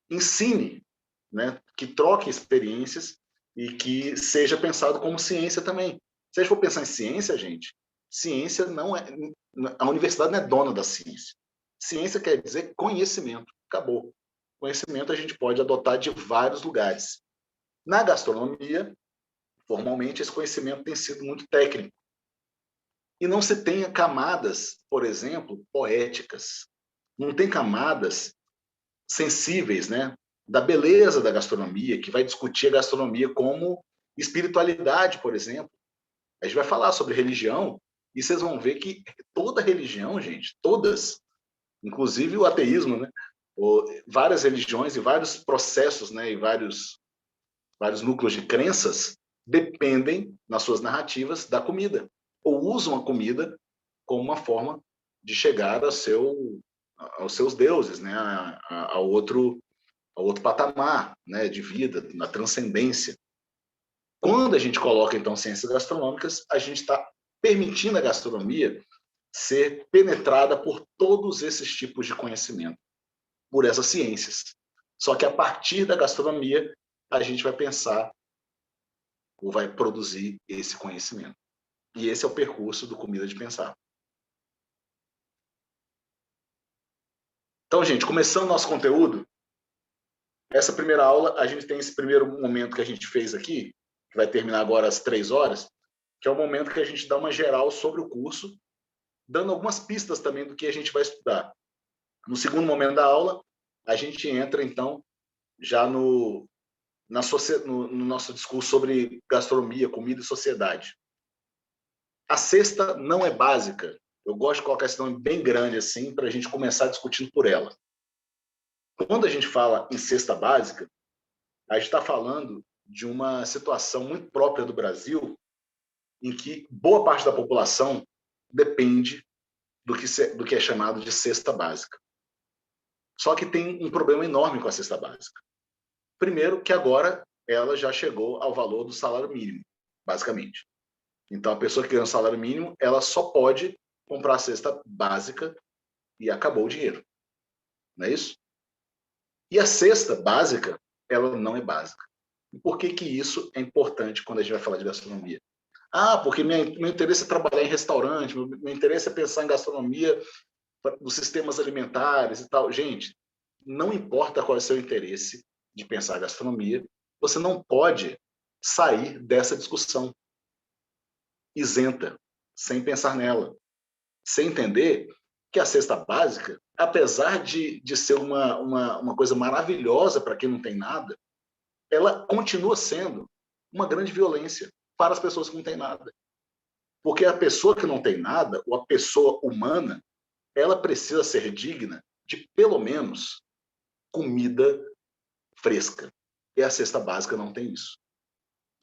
ensine, né, que troque experiências e que seja pensado como ciência também. Se a gente for pensar em ciência, gente, ciência não é... A universidade não é dona da ciência. Ciência quer dizer conhecimento. Acabou. Conhecimento a gente pode adotar de vários lugares. Na gastronomia, formalmente, esse conhecimento tem sido muito técnico. E não se tem camadas, por exemplo, poéticas. Não tem camadas sensíveis, né, da beleza da gastronomia, que vai discutir a gastronomia como espiritualidade, por exemplo. A gente vai falar sobre religião e vocês vão ver que toda religião, gente, todas, inclusive o ateísmo, né, várias religiões e vários processos, né, e vários núcleos de crenças dependem, nas suas narrativas, da comida, ou usam a comida como uma forma de chegar aos seus deuses, né, ao outro patamar, né, de vida, na transcendência. Quando a gente coloca, então, ciências gastronômicas, a gente está permitindo a gastronomia ser penetrada por todos esses tipos de conhecimento, por essas ciências. Só que a partir da gastronomia, a gente vai pensar ou vai produzir esse conhecimento. E esse é o percurso do Comida de Pensar. Então, gente, começando nosso conteúdo, essa primeira aula, a gente tem esse primeiro momento que a gente fez aqui, que vai terminar agora às 3h, que é o momento que a gente dá uma geral sobre o curso, dando algumas pistas também do que a gente vai estudar. No segundo momento da aula, a gente entra, então, já no nosso discurso sobre gastronomia, comida e sociedade. A sexta não é básica. Eu gosto de colocar esse nome bem grande assim, para a gente começar discutindo por ela. Quando a gente fala em cesta básica, a gente está falando de uma situação muito própria do Brasil, em que boa parte da população depende do que é chamado de cesta básica. Só que tem um problema enorme com a cesta básica. Primeiro, que agora ela já chegou ao valor do salário mínimo, basicamente. Então, a pessoa que ganha o salário mínimo, ela só pode comprar a cesta básica e acabou o dinheiro. Não é isso? E a cesta básica, ela não é básica. E por que que isso é importante quando a gente vai falar de gastronomia? Ah, porque meu interesse é trabalhar em restaurante, meu interesse é pensar em gastronomia dos sistemas alimentares e tal. Gente, não importa qual é o seu interesse de pensar gastronomia, você não pode sair dessa discussão isenta, sem pensar nela, sem entender que a cesta básica, apesar de ser uma coisa maravilhosa para quem não tem nada, ela continua sendo uma grande violência para as pessoas que não têm nada. Porque a pessoa que não tem nada, ou a pessoa humana, ela precisa ser digna de, pelo menos, comida fresca. E a cesta básica não tem isso.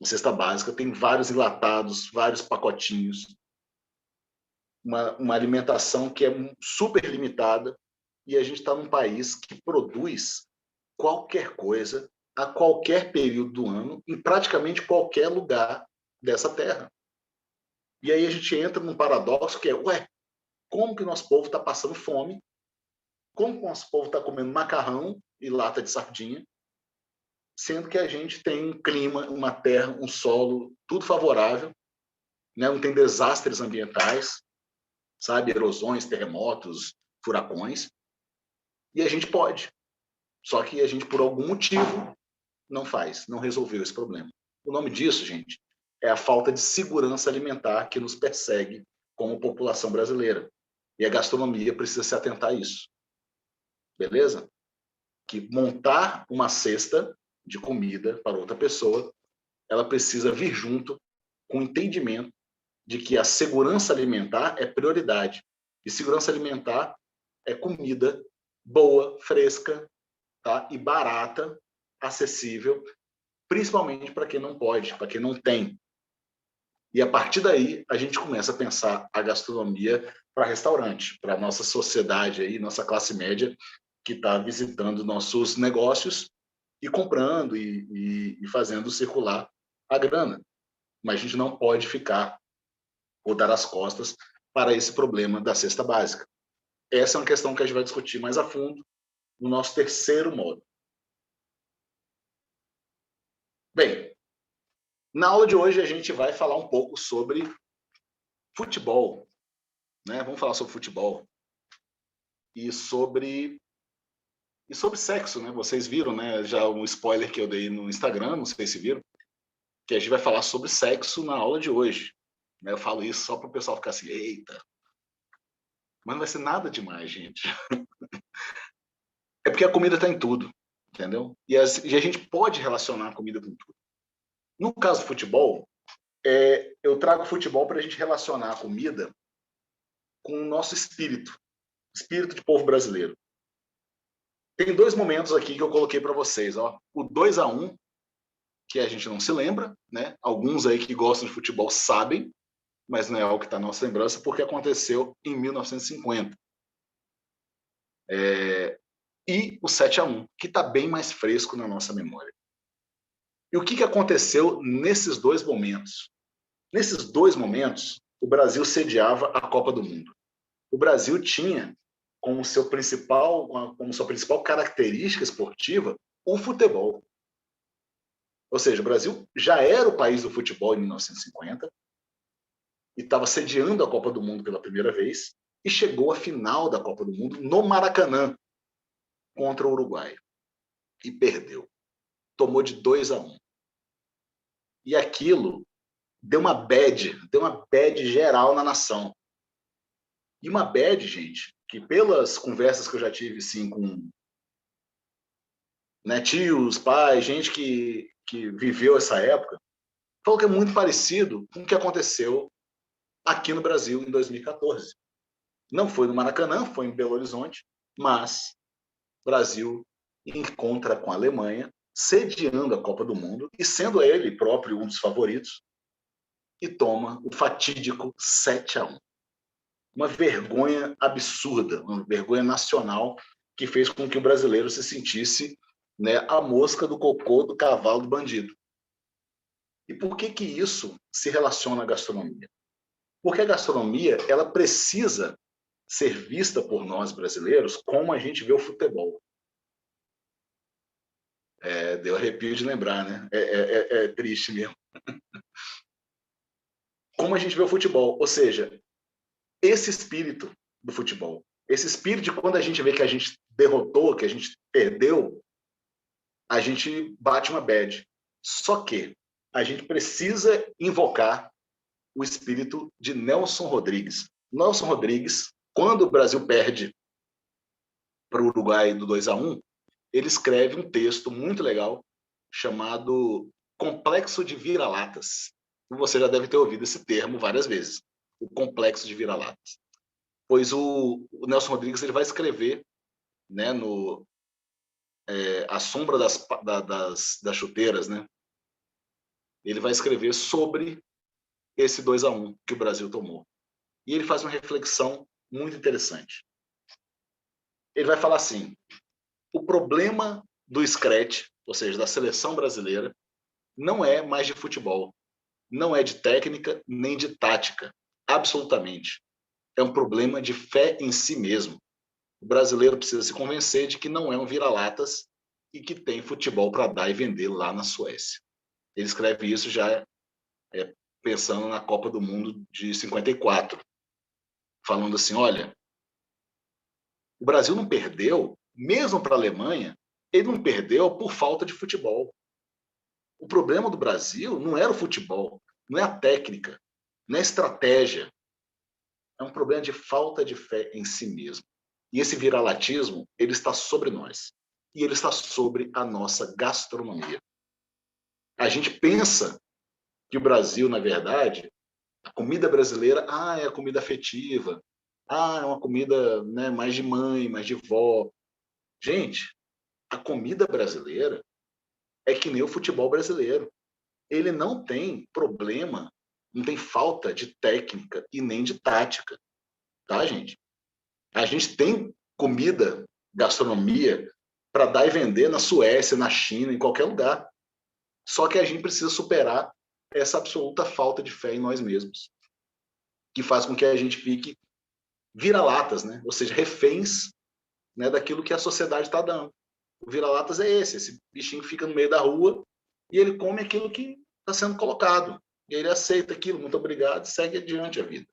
A cesta básica tem vários enlatados, vários pacotinhos, uma alimentação que é super limitada, e a gente está num país que produz qualquer coisa a qualquer período do ano, em praticamente qualquer lugar dessa terra. E aí a gente entra num paradoxo que é, ué, como que o nosso povo está passando fome? Como que o nosso povo está comendo macarrão e lata de sardinha? Sendo que a gente tem um clima, uma terra, um solo, tudo favorável, né? Não tem desastres ambientais, sabe? Erosões, terremotos, furacões. E a gente pode. Só que a gente, por algum motivo, não faz, não resolveu esse problema. O nome disso, gente, é a falta de segurança alimentar que nos persegue como população brasileira. E a gastronomia precisa se atentar a isso. Beleza? Que montar uma cesta de comida para outra pessoa, ela precisa vir junto com o entendimento de que a segurança alimentar é prioridade. E segurança alimentar é comida boa, fresca, tá? E barata, acessível, principalmente para quem não pode, para quem não tem. E a partir daí, a gente começa a pensar a gastronomia para restaurante, para a nossa sociedade, aí, nossa classe média, que está visitando nossos negócios e comprando e fazendo circular a grana. Mas a gente não pode ficar ou dar as costas para esse problema da cesta básica. Essa é uma questão que a gente vai discutir mais a fundo no nosso terceiro módulo. Bem, na aula de hoje a gente vai falar um pouco sobre futebol, né? Vamos falar sobre futebol e sobre sexo, né? Vocês viram, né? Já um spoiler que eu dei no Instagram, não sei se viram, que a gente vai falar sobre sexo na aula de hoje. Eu falo isso só para o pessoal ficar assim, eita. Mas não vai ser nada demais, gente. É porque a comida está em tudo, entendeu? E a gente pode relacionar a comida com tudo. No caso do futebol, eu trago futebol para a gente relacionar a comida com o nosso espírito de povo brasileiro. Tem dois momentos aqui que eu coloquei para vocês. Ó. O 2-1, que a gente não se lembra, né? Alguns aí que gostam de futebol sabem, mas não é algo que está na nossa lembrança, porque aconteceu em 1950. E o 7-1, que está bem mais fresco na nossa memória. E o que aconteceu nesses dois momentos? Nesses dois momentos, o Brasil sediava a Copa do Mundo. O Brasil tinha como sua principal característica esportiva o futebol. Ou seja, o Brasil já era o país do futebol em 1950 e estava sediando a Copa do Mundo pela primeira vez e chegou à final da Copa do Mundo no Maracanã contra o Uruguai e perdeu. Tomou de 2-1. E aquilo deu uma bad geral na nação. E uma bad, gente, que pelas conversas que eu já tive assim, com tios, pais, gente que viveu essa época, falou que é muito parecido com o que aconteceu aqui no Brasil em 2014. Não foi no Maracanã, foi em Belo Horizonte, mas o Brasil encontra com a Alemanha, sediando a Copa do Mundo e sendo ele próprio um dos favoritos, e toma o fatídico 7-1. Uma vergonha absurda, uma vergonha nacional que fez com que o brasileiro se sentisse, né, a mosca do cocô do cavalo do bandido. E por que isso se relaciona à gastronomia? Porque a gastronomia, ela precisa ser vista por nós brasileiros como a gente vê o futebol. Deu arrepio de lembrar, né? É triste mesmo. Como a gente vê o futebol, ou seja, esse espírito do futebol, esse espírito de quando a gente vê que a gente derrotou, que a gente perdeu, a gente bate uma bad. Só que a gente precisa invocar o espírito de Nelson Rodrigues. Nelson Rodrigues, quando o Brasil perde para o Uruguai do 2-1, ele escreve um texto muito legal chamado Complexo de Vira-Latas. Você já deve ter ouvido esse termo várias vezes, o Complexo de Vira-Latas. Pois o Nelson Rodrigues ele vai escrever, né, A Sombra das Chuteiras, né? Ele vai escrever sobre esse 2-1 que o Brasil tomou. E ele faz uma reflexão muito interessante. Ele vai falar assim: o problema do Scratch ou seja, da seleção brasileira, não é mais de futebol, não é de técnica nem de tática, absolutamente. É um problema de fé em si mesmo. O brasileiro precisa se convencer de que não é um vira-latas e que tem futebol para dar e vender lá na Suécia. Ele escreve isso já pensando na Copa do Mundo de 54, falando assim, olha, o Brasil não perdeu, mesmo para a Alemanha, ele não perdeu por falta de futebol. O problema do Brasil não era o futebol, não é a técnica, não é a estratégia. É um problema de falta de fé em si mesmo. E esse viralatismo, ele está sobre nós. E ele está sobre a nossa gastronomia. A gente pensa que o Brasil, na verdade, a comida brasileira, é a comida afetiva. É uma comida, né, mais de mãe, mais de vó. Gente, a comida brasileira é que nem o futebol brasileiro. Ele não tem problema, não tem falta de técnica e nem de tática. Tá, gente? A gente tem comida, gastronomia, para dar e vender na Suécia, na China, em qualquer lugar. Só que a gente precisa superar essa absoluta falta de fé em nós mesmos, que faz com que a gente fique vira-latas, né? Ou seja, reféns, né, daquilo que a sociedade está dando. O vira-latas é esse bichinho que fica no meio da rua e ele come aquilo que está sendo colocado. E ele aceita aquilo, muito obrigado, e segue adiante a vida.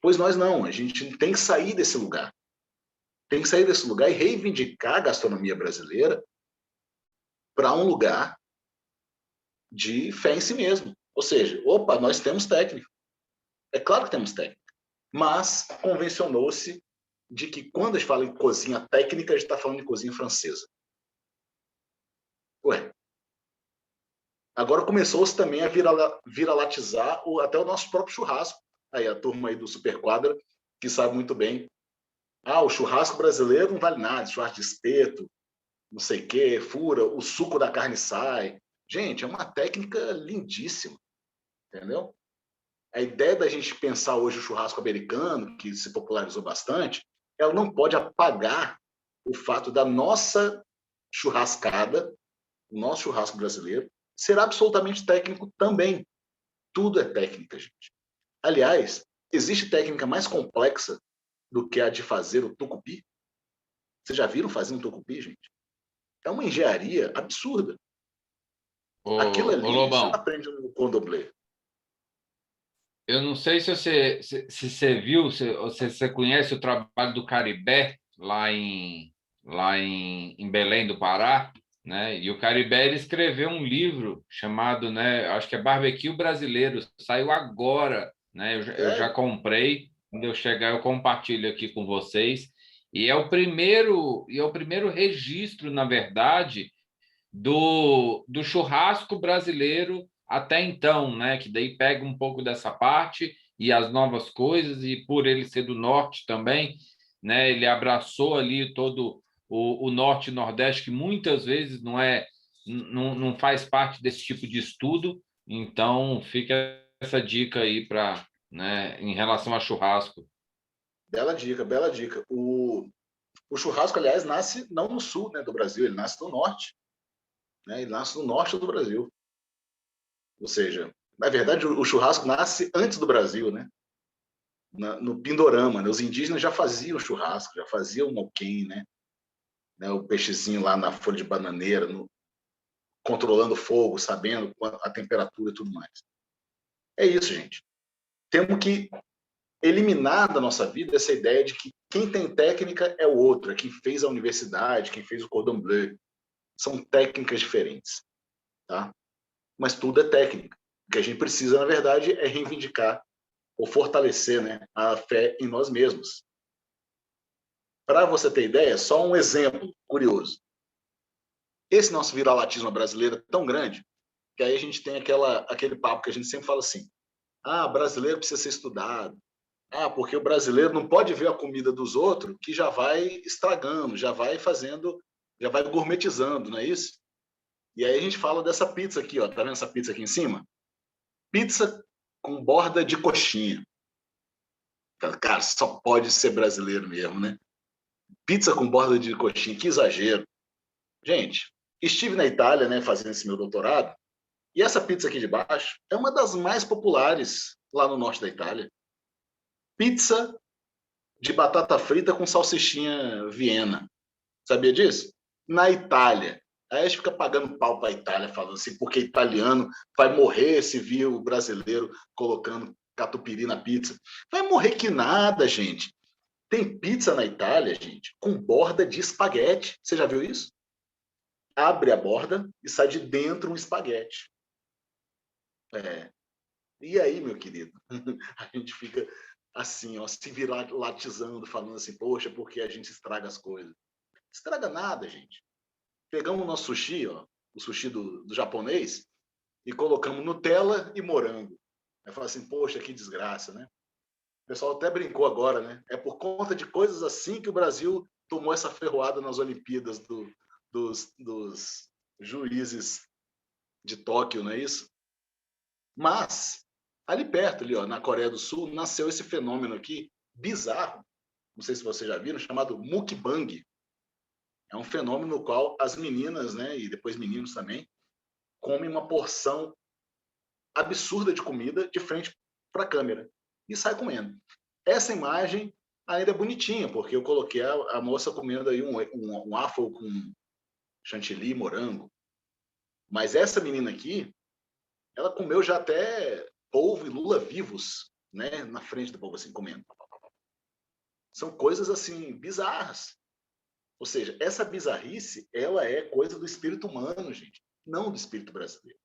Pois nós não, a gente tem que sair desse lugar. Tem que sair desse lugar e reivindicar a gastronomia brasileira para um lugar de fé em si mesmo. Ou seja, opa, nós temos técnica. É claro que temos técnica. Mas convencionou-se de que quando a gente fala em cozinha técnica, a gente está falando de cozinha francesa. Ué. Agora começou-se também a viralatizar até o nosso próprio churrasco. Aí a turma aí do Super Quadra, que sabe muito bem. O churrasco brasileiro não vale nada, churrasco de espeto, não sei o quê, fura, o suco da carne sai. Gente, é uma técnica lindíssima, entendeu? A ideia da gente pensar hoje o churrasco americano, que se popularizou bastante, ela não pode apagar o fato da nossa churrascada, o nosso churrasco brasileiro, ser absolutamente técnico também. Tudo é técnica, gente. Aliás, existe técnica mais complexa do que a de fazer o tucupi? Vocês já viram fazer um tucupi, gente? É uma engenharia absurda. Aquilo ali, você não Lobão, aprende no candomblé. eu não sei se você viu, se você conhece o trabalho do Caribé lá em Belém do Pará, né? E o Caribé ele escreveu um livro chamado, né? Acho que é Barbecue Brasileiro, saiu agora, né? Eu já comprei, quando eu chegar eu compartilho aqui com vocês. E é o primeiro registro, na verdade, do churrasco brasileiro até então, né? Que daí pega um pouco dessa parte e as novas coisas, e por ele ser do norte também, né? Ele abraçou ali todo o norte e nordeste, que muitas vezes não faz parte desse tipo de estudo. Então, fica essa dica aí para, né, em relação a churrasco. Bela dica, bela dica. O churrasco, aliás, nasce não no sul, né, do Brasil, ele nasce no norte. Né? Ele nasce no norte do Brasil. Ou seja, na verdade, o churrasco nasce antes do Brasil, né? No Pindorama, né? Os indígenas já faziam churrasco, já faziam moquém, né? O peixezinho lá na folha de bananeira, controlando o fogo, sabendo a temperatura e tudo mais. É isso, gente. Temos que eliminar da nossa vida essa ideia de que quem tem técnica é o outro, é quem fez a universidade, quem fez o cordon bleu. São técnicas diferentes, tá? Mas tudo é técnica. O que a gente precisa, na verdade, é reivindicar ou fortalecer, né, a fé em nós mesmos. Para você ter ideia, só um exemplo curioso. Esse nosso viralatismo brasileiro é tão grande que aí a gente tem aquele papo que a gente sempre fala assim: brasileiro precisa ser estudado. Porque o brasileiro não pode ver a comida dos outros que já vai estragando, já vai fazendo, já vai gourmetizando, não é isso? E aí a gente fala dessa pizza aqui, ó, tá vendo essa pizza aqui em cima? Pizza com borda de coxinha. Cara, só pode ser brasileiro mesmo, né? Pizza com borda de coxinha, que exagero. Gente, estive na Itália, né, fazendo esse meu doutorado, e essa pizza aqui de baixo é uma das mais populares lá no norte da Itália. Pizza de batata frita com salsichinha Viena. Sabia disso? Na Itália. Aí a gente fica pagando pau para a Itália, falando assim, porque italiano vai morrer se vir o brasileiro colocando catupiry na pizza. Vai morrer que nada, gente. Tem pizza na Itália, gente, com borda de espaguete. Você já viu isso? Abre a borda e sai de dentro um espaguete. E aí, meu querido? A gente fica assim, ó, se viralatizando, falando assim, poxa, porque a gente estraga as coisas. Estraga nada, gente. Pegamos o nosso sushi, ó, o sushi do japonês, e colocamos Nutella e morango. Aí fala assim, poxa, que desgraça, né? O pessoal até brincou agora, né? É por conta de coisas assim que o Brasil tomou essa ferroada nas Olimpíadas dos juízes de Tóquio, não é isso? Mas, ali perto, ali, ó, na Coreia do Sul, nasceu esse fenômeno aqui, bizarro, não sei se vocês já viram, chamado mukbang. É um fenômeno no qual as meninas, né, e depois meninos também, comem uma porção absurda de comida de frente para a câmera e sai comendo. Essa imagem ainda é bonitinha, porque eu coloquei a moça comendo aí um waffle com chantilly e morango. Mas essa menina aqui, ela comeu já até polvo e lula vivos, né, na frente do povo, assim, comendo. São coisas, assim, bizarras. Ou seja, essa bizarrice, ela é coisa do espírito humano, gente, não do espírito brasileiro.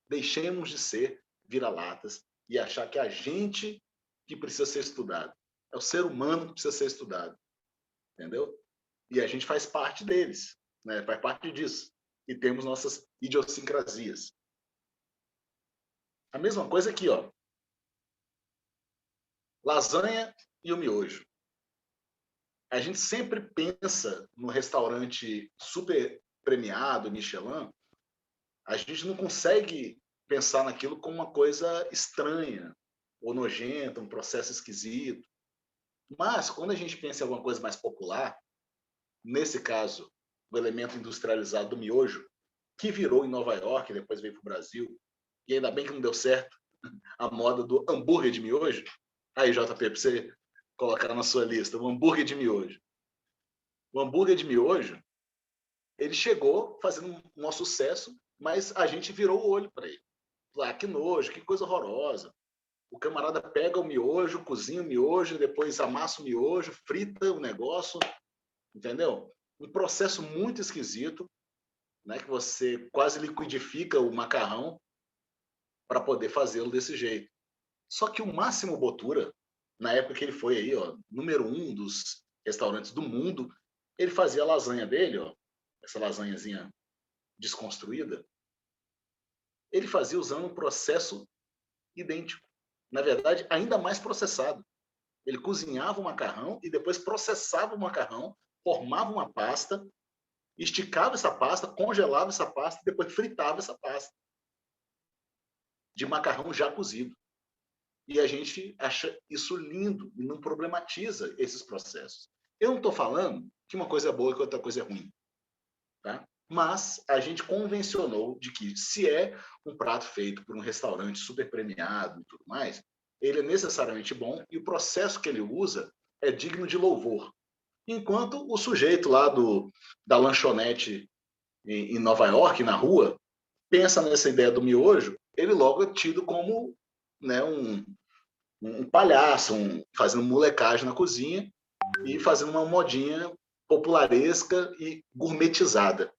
Deixemos de ser vira-latas e achar que a gente que precisa ser estudado. É o ser humano que precisa ser estudado. Entendeu? E a gente faz parte deles, né? Faz parte disso. E temos nossas idiosincrasias. A mesma coisa aqui, ó. Lasanha e o miojo. A gente sempre pensa no restaurante super premiado, Michelin, a gente não consegue pensar naquilo como uma coisa estranha ou nojenta, um processo esquisito. Mas, quando a gente pensa em alguma coisa mais popular, nesse caso, o elemento industrializado do miojo, que virou em Nova York, depois veio para o Brasil, e ainda bem que não deu certo a moda do hambúrguer de miojo. Aí, JP, para você colocar na sua lista, o hambúrguer de miojo. O hambúrguer de miojo, ele chegou fazendo um maior sucesso, mas a gente virou o olho para ele. Ah, que nojo, que coisa horrorosa. O camarada pega o miojo, cozinha o miojo, depois amassa o miojo, frita o negócio, entendeu? Um processo muito esquisito, né, que você quase liquidifica o macarrão para poder fazê-lo desse jeito. Só que o Máximo Bottura, na época que ele foi aí, ó, número 1 dos restaurantes do mundo, ele fazia a lasanha dele, ó, essa lasanhazinha desconstruída, ele fazia usando um processo idêntico. Na verdade, ainda mais processado. Ele cozinhava o macarrão e depois processava o macarrão, formava uma pasta, esticava essa pasta, congelava essa pasta e depois fritava essa pasta de macarrão já cozido. E a gente acha isso lindo e não problematiza esses processos. Eu não estou falando que uma coisa é boa e que outra coisa é ruim. Tá? Mas a gente convencionou de que se é um prato feito por um restaurante super premiado e tudo mais, ele é necessariamente bom e o processo que ele usa é digno de louvor. Enquanto o sujeito lá da lanchonete em Nova York, na rua, pensa nessa ideia do miojo, ele logo é tido como, né, um palhaço, fazendo molecagem na cozinha e fazendo uma modinha popularesca e gourmetizada.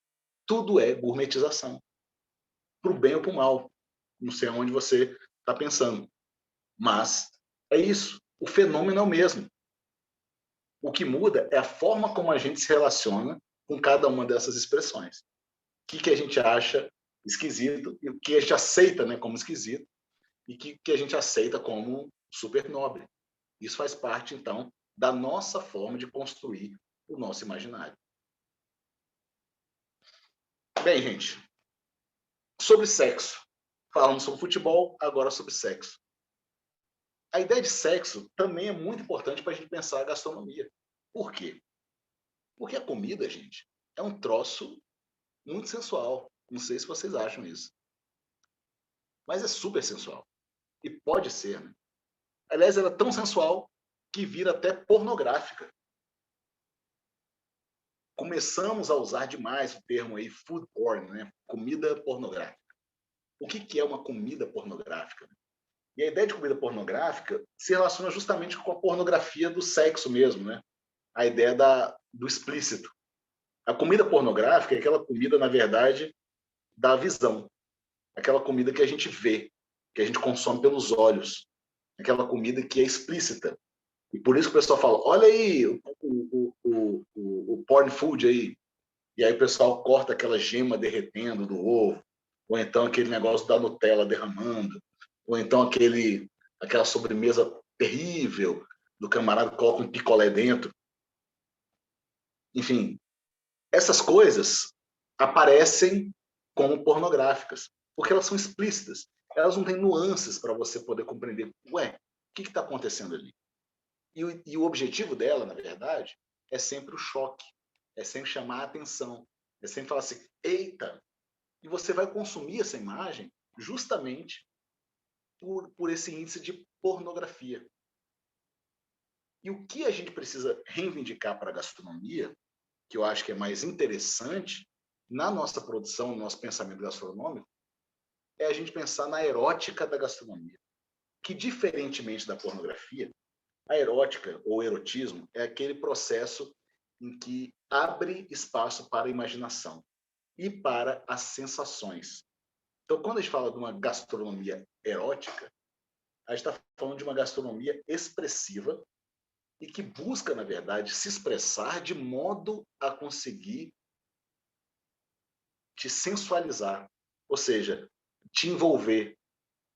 Tudo é gourmetização, para o bem ou para o mal. Não sei aonde você está pensando. Mas é isso. O fenômeno é o mesmo. O que muda é a forma como a gente se relaciona com cada uma dessas expressões. O que a gente acha esquisito e o que a gente aceita, né, como esquisito e o que a gente aceita como super nobre. Isso faz parte, então, da nossa forma de construir o nosso imaginário. Bem, gente, sobre sexo. Falamos sobre futebol, agora sobre sexo. A ideia de sexo também é muito importante para a gente pensar a gastronomia. Por quê? Porque a comida, gente, é um troço muito sensual. Não sei se vocês acham isso. Mas é super sensual. E pode ser, né? Aliás, ela é tão sensual que vira até pornográfica. Começamos a usar demais o termo aí food porn, né? Comida pornográfica. O que é uma comida pornográfica? E a ideia de comida pornográfica se relaciona justamente com a pornografia do sexo mesmo, né? A ideia do explícito. A comida pornográfica é aquela comida, na verdade, da visão. Aquela comida que a gente vê, que a gente consome pelos olhos. Aquela comida que é explícita. E por isso que o pessoal fala, olha aí o porn food aí. E aí o pessoal corta aquela gema derretendo do ovo, ou então aquele negócio da Nutella derramando, ou então aquela sobremesa terrível do camarada que coloca um picolé dentro. Enfim, essas coisas aparecem como pornográficas, porque elas são explícitas. Elas não têm nuances para você poder compreender. Ué, o que está acontecendo ali? E o objetivo dela, na verdade, é sempre o choque, é sempre chamar a atenção, é sempre falar assim, eita! E você vai consumir essa imagem justamente por esse índice de pornografia. E o que a gente precisa reivindicar para a gastronomia, que eu acho que é mais interessante na nossa produção, no nosso pensamento gastronômico, é a gente pensar na erótica da gastronomia, que, diferentemente da pornografia, a erótica ou erotismo é aquele processo em que abre espaço para a imaginação e para as sensações. Então, quando a gente fala de uma gastronomia erótica, a gente está falando de uma gastronomia expressiva e que busca, na verdade, se expressar de modo a conseguir te sensualizar, ou seja, te envolver.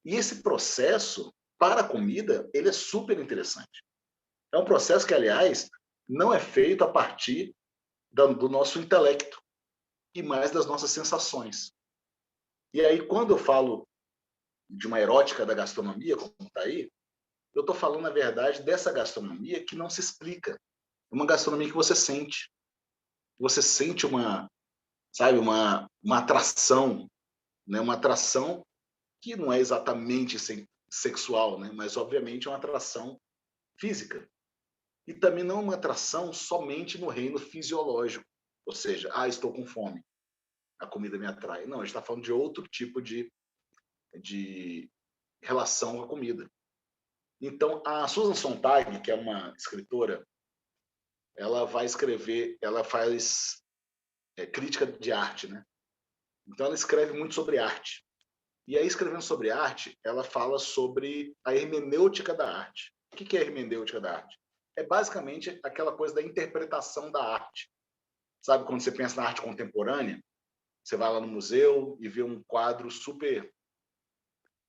E esse processo, para a comida, ele é super interessante. É um processo que, aliás, não é feito a partir do nosso intelecto, e mais das nossas sensações. E aí, quando eu falo de uma erótica da gastronomia, como está aí, eu estou falando, na verdade, dessa gastronomia que não se explica. Uma gastronomia que você sente. Você sente sabe, uma atração, né? Uma atração que não é exatamente sexual, né? Mas, obviamente, é uma atração física. E também não é uma atração somente no reino fisiológico. Ou seja, estou com fome, a comida me atrai. Não, a gente está falando de outro tipo de relação com a comida. Então, a Susan Sontag, que é uma escritora, ela vai escrever, ela faz crítica de arte, né? Então, ela escreve muito sobre arte. E aí, escrevendo sobre arte, ela fala sobre a hermenêutica da arte. O que é a hermenêutica da arte? É basicamente aquela coisa da interpretação da arte. Sabe, quando você pensa na arte contemporânea, você vai lá no museu e vê um quadro super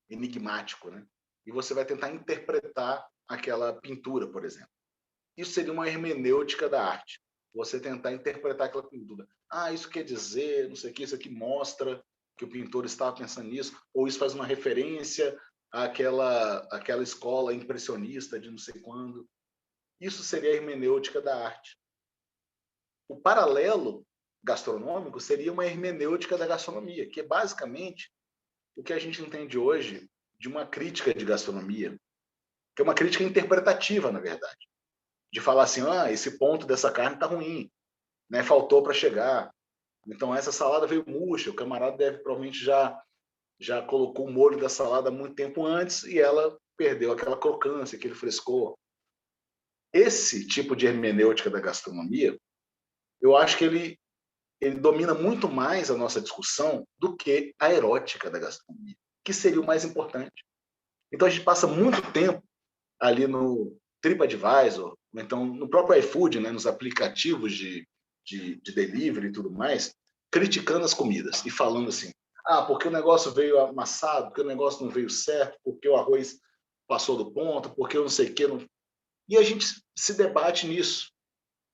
enigmático, né? E você vai tentar interpretar aquela pintura, por exemplo. Isso seria uma hermenêutica da arte. Você tentar interpretar aquela pintura. Isso quer dizer, não sei o que, isso aqui mostra que o pintor estava pensando nisso, ou isso faz uma referência àquela escola impressionista de não sei quando. Isso seria a hermenêutica da arte. O paralelo gastronômico seria uma hermenêutica da gastronomia, que é basicamente o que a gente entende hoje de uma crítica de gastronomia, que é uma crítica interpretativa, na verdade. De falar assim, esse ponto dessa carne está ruim, né? Faltou para chegar. Então, essa salada veio murcha, o camarada provavelmente já colocou o molho da salada muito tempo antes e ela perdeu aquela crocância, aquele frescor. Esse tipo de hermenêutica da gastronomia, eu acho que ele domina muito mais a nossa discussão do que a erótica da gastronomia, que seria o mais importante. Então, a gente passa muito tempo ali no TripAdvisor, ou então no próprio iFood, né, nos aplicativos de delivery e tudo mais, criticando as comidas e falando assim, porque o negócio veio amassado, porque o negócio não veio certo, porque o arroz passou do ponto, porque eu não sei o que. Não... E a gente se debate nisso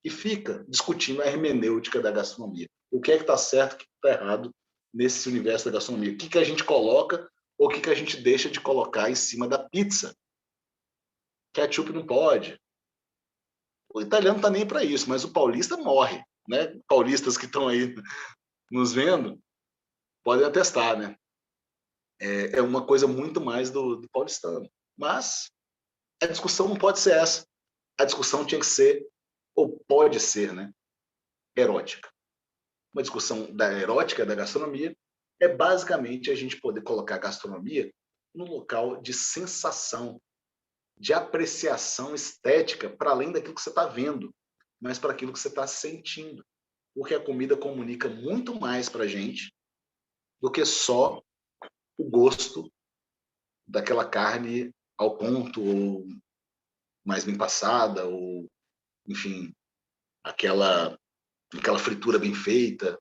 e fica discutindo a hermenêutica da gastronomia. O que é que está certo, o que está errado nesse universo da gastronomia. O que a gente coloca ou o que a gente deixa de colocar em cima da pizza. Ketchup não pode. O italiano não está nem para isso, mas o paulista morre. Né? Paulistas que estão aí nos vendo podem atestar, né? É uma coisa muito mais do paulistano. Mas a discussão não pode ser essa. A discussão tinha que ser, ou pode ser, né, erótica. Uma discussão da erótica da gastronomia é basicamente a gente poder colocar a gastronomia no local de sensação, de apreciação estética, para além daquilo que você está vendo, mas para aquilo que você está sentindo. Porque a comida comunica muito mais para a gente do que só o gosto daquela carne ao ponto, ou mais bem passada, ou, enfim, aquela fritura bem feita,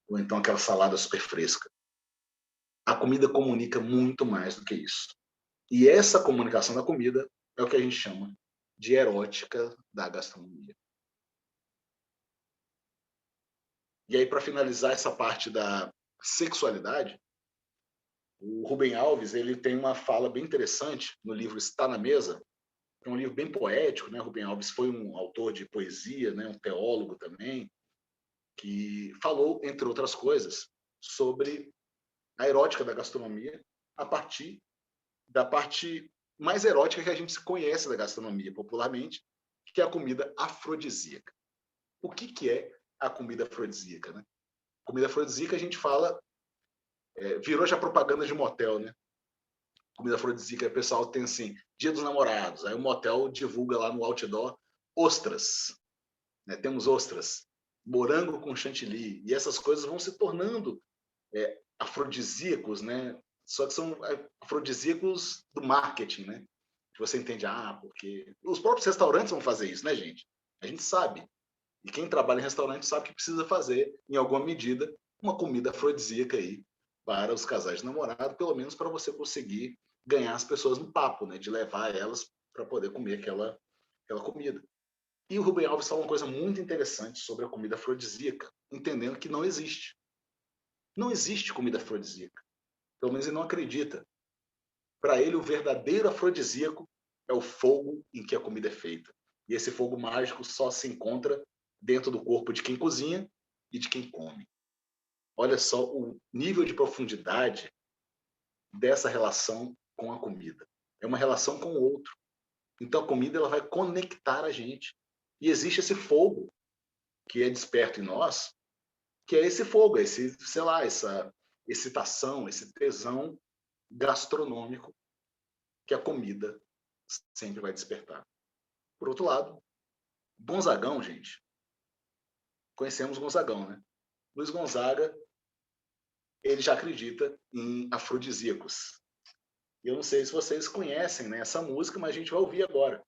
ou então aquela salada super fresca. A comida comunica muito mais do que isso. E essa comunicação da comida é o que a gente chama de erótica da gastronomia. E aí, para finalizar essa parte da sexualidade, o Rubem Alves ele tem uma fala bem interessante no livro Está na Mesa. É um livro bem poético, né? Rubem Alves foi um autor de poesia, né? Um teólogo também, que falou, entre outras coisas, sobre a erótica da gastronomia a partir da parte mais erótica que a gente conhece da gastronomia popularmente, que é a comida afrodisíaca. O que é a comida afrodisíaca, né? Comida afrodisíaca a gente fala, virou já propaganda de motel, né? Comida afrodisíaca, o pessoal tem assim, Dia dos Namorados, aí o motel divulga lá no outdoor ostras, né? Temos ostras, morango com chantilly, e essas coisas vão se tornando afrodisíacos, né? Só que são afrodisíacos do marketing, né? Que você entende, porque os próprios restaurantes vão fazer isso, né, gente? A gente sabe. E quem trabalha em restaurante sabe que precisa fazer, em alguma medida, uma comida afrodisíaca aí para os casais de namorado, pelo menos para você conseguir ganhar as pessoas no papo, né? De levar elas para poder comer aquela comida. E o Rubem Alves fala uma coisa muito interessante sobre a comida afrodisíaca, entendendo que não existe. Não existe comida afrodisíaca. Pelo menos ele não acredita. Para ele, o verdadeiro afrodisíaco é o fogo em que a comida é feita. E esse fogo mágico só se encontra dentro do corpo de quem cozinha e de quem come. Olha só o nível de profundidade dessa relação com a comida. É uma relação com o outro. Então a comida ela vai conectar a gente. E existe esse fogo que é desperto em nós, que é esse fogo, essa excitação, esse tesão gastronômico que a comida sempre vai despertar. Por outro lado, Gonzagão, gente. Conhecemos Gonzagão, né? Luiz Gonzaga, ele já acredita em afrodisíacos. E eu não sei se vocês conhecem, né, essa música, mas a gente vai ouvir agora.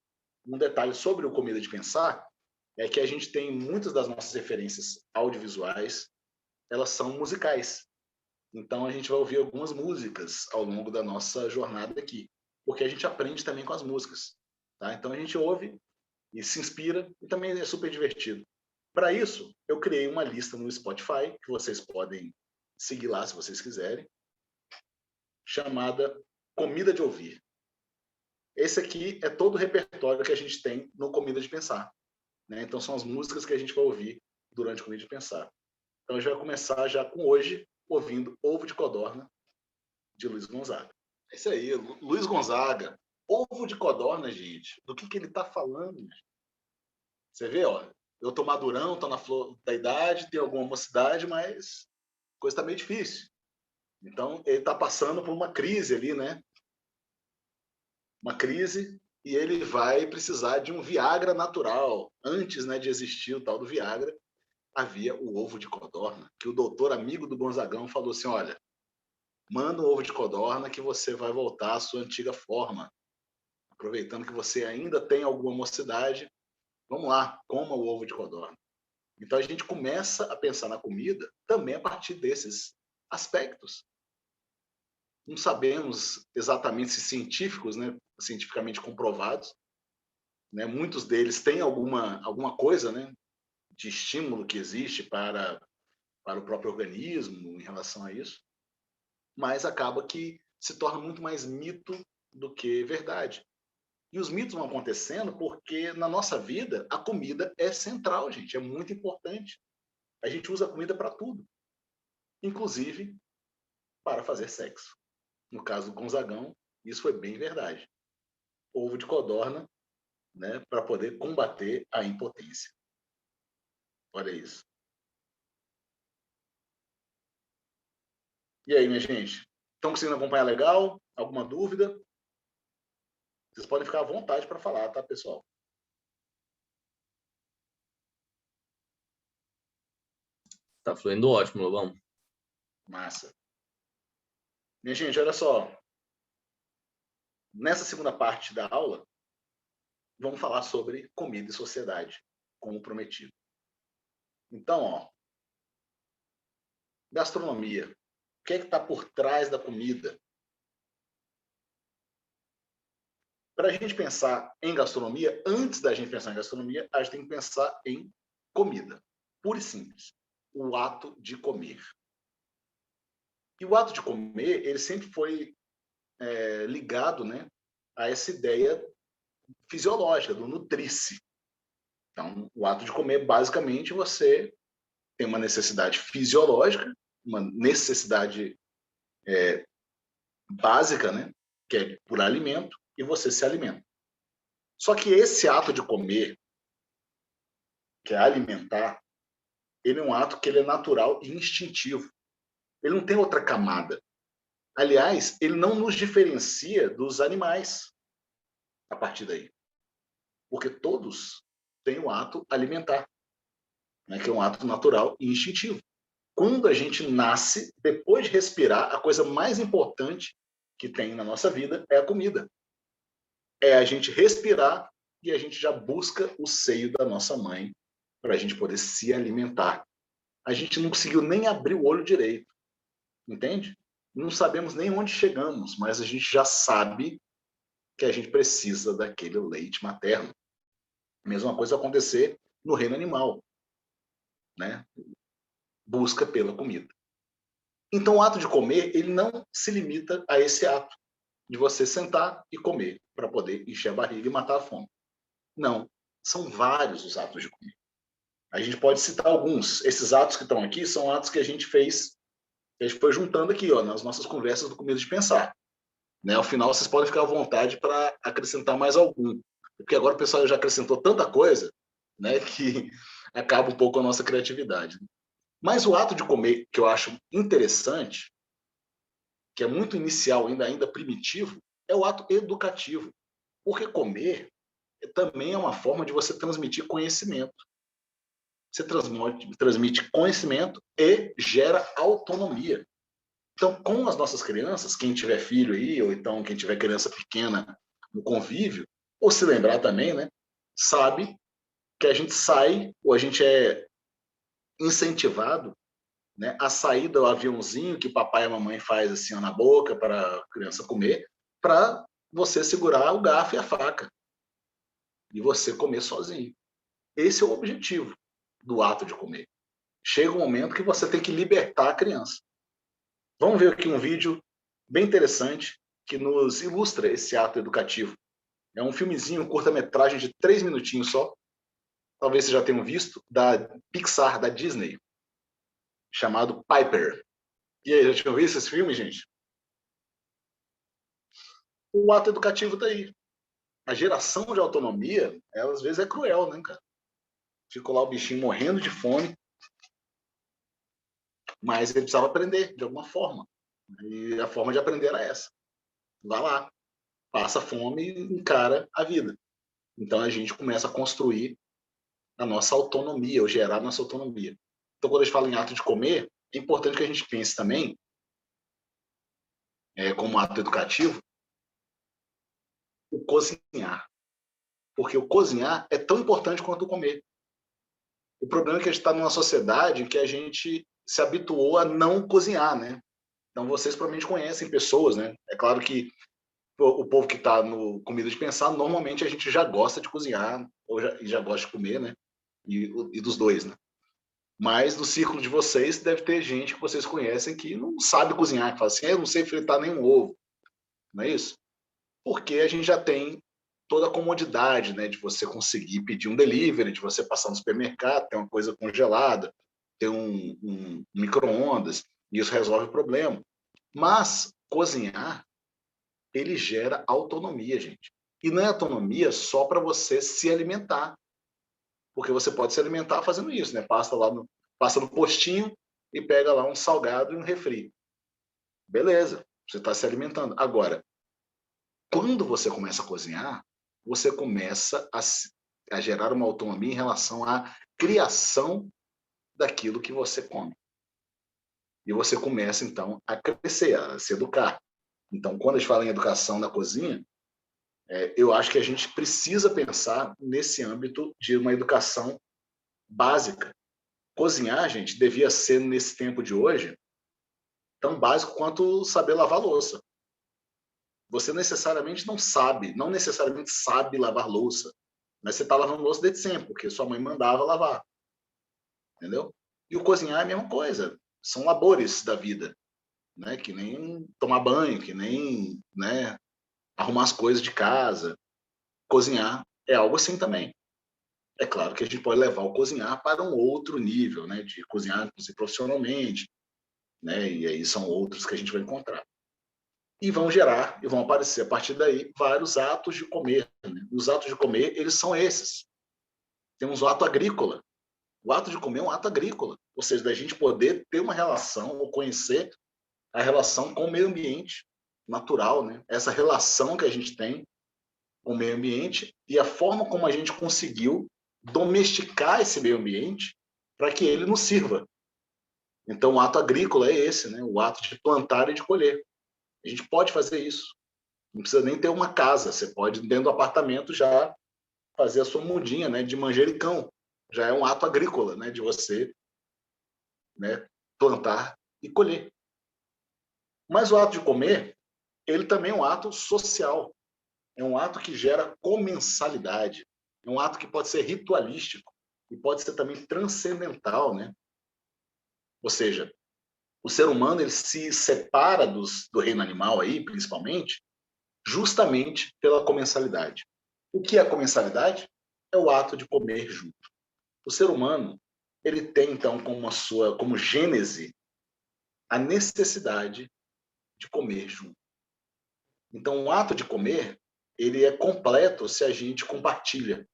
Um detalhe sobre o Comida de Pensar é que a gente tem muitas das nossas referências audiovisuais, elas são musicais. Então a gente vai ouvir algumas músicas ao longo da nossa jornada aqui, porque a gente aprende também com as músicas. Tá? Então a gente ouve e se inspira e também é super divertido. Para isso, eu criei uma lista no Spotify, que vocês podem seguir lá se vocês quiserem, chamada Comida de Ouvir. Esse aqui é todo o repertório que a gente tem no Comida de Pensar. Né? Então são as músicas que a gente vai ouvir durante o Comida de Pensar. Então a gente vai começar já com hoje, ouvindo Ovo de Codorna, de Luiz Gonzaga. É isso aí, Luiz Gonzaga. Ovo de codorna, gente. Do que ele está falando? Gente? Você vê, ó, eu tô madurão, tô na flor da idade, tenho alguma mocidade, mas a coisa está meio difícil. Então, ele está passando por uma crise ali, né? Uma crise, e ele vai precisar de um Viagra natural. Antes, né, de existir o tal do Viagra, havia o ovo de codorna, que o doutor amigo do Gonzagão falou assim, olha, manda um ovo de codorna que você vai voltar à sua antiga forma. Aproveitando que você ainda tem alguma mocidade, vamos lá, coma o ovo de codorna. Então a gente começa a pensar na comida também a partir desses aspectos. Não sabemos exatamente se científicos, né, cientificamente comprovados, né, muitos deles têm alguma coisa, né, de estímulo que existe para o próprio organismo em relação a isso, mas acaba que se torna muito mais mito do que verdade. E os mitos vão acontecendo porque na nossa vida a comida é central, gente, é muito importante. A gente usa a comida para tudo. inclusive para fazer sexo. No caso do Gonzagão, isso foi bem verdade. Ovo de codorna, né, para poder combater a impotência. Olha isso. E aí, minha gente? Estão conseguindo acompanhar legal? Alguma dúvida? Vocês podem ficar à vontade para falar, tá, pessoal? Tá fluindo ótimo, Lobão. Massa. Minha gente, olha só. Nessa segunda parte da aula, vamos falar sobre comida e sociedade, como prometido. Então, ó, gastronomia. O que é que está por trás da comida? Para a gente pensar em gastronomia, antes da gente pensar em gastronomia, a gente tem que pensar em comida. Pura e simples. O ato de comer. E o ato de comer, ele sempre foi ligado, né, a essa ideia fisiológica, do nutrir-se. Então, o ato de comer, basicamente, você tem uma necessidade fisiológica, uma necessidade básica, né, que é por alimento, e você se alimenta. Só que esse ato de comer, que é alimentar, ele é um ato que ele é natural e instintivo. Ele não tem outra camada. Aliás, ele não nos diferencia dos animais a partir daí. Porque todos têm o ato alimentar, né, que é um ato natural e instintivo. Quando a gente nasce, depois de respirar, a coisa mais importante que tem na nossa vida é a comida. É a gente respirar e a gente já busca o seio da nossa mãe para a gente poder se alimentar. A gente não conseguiu nem abrir o olho direito, entende? Não sabemos nem onde chegamos, mas a gente já sabe que a gente precisa daquele leite materno. A mesma coisa vai acontecer no reino animal, né? Busca pela comida. Então, o ato de comer, ele não se limita a esse ato de você sentar e comer para poder encher a barriga e matar a fome. Não, são vários os atos de comer. A gente pode citar alguns. Esses atos que estão aqui são atos que a gente fez, a gente foi juntando aqui, ó, nas nossas conversas do Comida de Pensar. Né? Ao final, vocês podem ficar à vontade para acrescentar mais algum. Porque agora o pessoal já acrescentou tanta coisa, né, que acaba um pouco a nossa criatividade. Mas o ato de comer, que eu acho interessante, que é muito inicial, ainda primitivo, é o ato educativo. Porque comer também é uma forma de você transmitir conhecimento. Você transmite conhecimento e gera autonomia. Então, com as nossas crianças, quem tiver filho aí, ou então quem tiver criança pequena no convívio, ou se lembrar também, né, sabe que a gente sai, ou a gente é incentivado, né, a sair do aviãozinho que papai e mamãe faz assim ó, na boca para a criança comer, para você segurar o garfo e a faca e você comer sozinho. Esse é o objetivo do ato de comer. Chega um momento que você tem que libertar a criança. Vamos ver aqui um vídeo bem interessante que nos ilustra esse ato educativo. É um filmezinho, um curta-metragem de 3 minutinhos só. Talvez vocês já tenham visto, da Pixar, da Disney, chamado Piper. E aí, já tinham visto esse filme, gente? O ato educativo está aí. A geração de autonomia, ela, às vezes, é cruel, né, cara? Ficou lá o bichinho morrendo de fome, mas ele precisava aprender de alguma forma. E a forma de aprender era essa. Vai lá, passa fome e encara a vida. Então a gente começa a construir a nossa autonomia, ou gerar a nossa autonomia. Então, quando a gente fala em ato de comer, é importante que a gente pense também, como ato educativo, o cozinhar. Porque o cozinhar é tão importante quanto o comer. O problema é que a gente está numa sociedade em que a gente se habituou a não cozinhar, né? Então, vocês provavelmente conhecem pessoas, né? É claro que o povo que está no Comida de Pensar, normalmente a gente já gosta de cozinhar, ou já gosta de comer, né? E dos dois, né? Mas no círculo de vocês deve ter gente que vocês conhecem que não sabe cozinhar, que fala assim, eu não sei fritar nenhum ovo. Não é isso? Porque a gente já tem toda a comodidade, né, de você conseguir pedir um delivery, de você passar no supermercado, ter uma coisa congelada, ter um micro-ondas. Isso resolve o problema. Mas cozinhar, ele gera autonomia, gente. E não é autonomia só para você se alimentar. Porque você pode se alimentar fazendo isso, né? Passa no postinho e pega lá um salgado e um refri. Beleza, você está se alimentando. Agora, quando você começa a cozinhar, você começa a gerar uma autonomia em relação à criação daquilo que você come. E você começa, então, a crescer, a se educar. Então, quando a gente fala em educação na cozinha, eu acho que a gente precisa pensar nesse âmbito de uma educação básica. Cozinhar, gente, devia ser, nesse tempo de hoje, tão básico quanto saber lavar louça. Você necessariamente não necessariamente sabe lavar louça, mas você está lavando louça desde sempre, porque sua mãe mandava lavar, entendeu? E o cozinhar é a mesma coisa, são labores da vida, né? Que nem tomar banho, que nem, né, arrumar as coisas de casa. Cozinhar é algo assim também. É claro que a gente pode levar o cozinhar para um outro nível, né? De cozinhar, inclusive, profissionalmente, né? E aí são outros que a gente vai encontrar. E vão gerar, e vão aparecer, a partir daí, vários atos de comer, né? Os atos de comer, eles são esses. Temos o ato agrícola. O ato de comer é um ato agrícola. Ou seja, da gente poder ter uma relação, ou conhecer a relação com o meio ambiente natural, né? Essa relação que a gente tem com o meio ambiente e a forma como a gente conseguiu domesticar esse meio ambiente para que ele nos sirva. Então, o ato agrícola é esse, né? O ato de plantar e de colher. A gente pode fazer isso. Não precisa nem ter uma casa. Você pode, dentro do apartamento, já fazer a sua mudinha, né? De manjericão. Já é um ato agrícola, né? De você, né, plantar e colher. Mas o ato de comer, ele também é um ato social. É um ato que gera comensalidade. É um ato que pode ser ritualístico e pode ser também transcendental, né? Ou seja, o ser humano ele se separa do reino animal aí, principalmente, justamente pela comensalidade. O que é a comensalidade? É o ato de comer junto. O ser humano ele tem então como gênese a necessidade de comer junto. Então, o ato de comer ele é completo se a gente compartilha,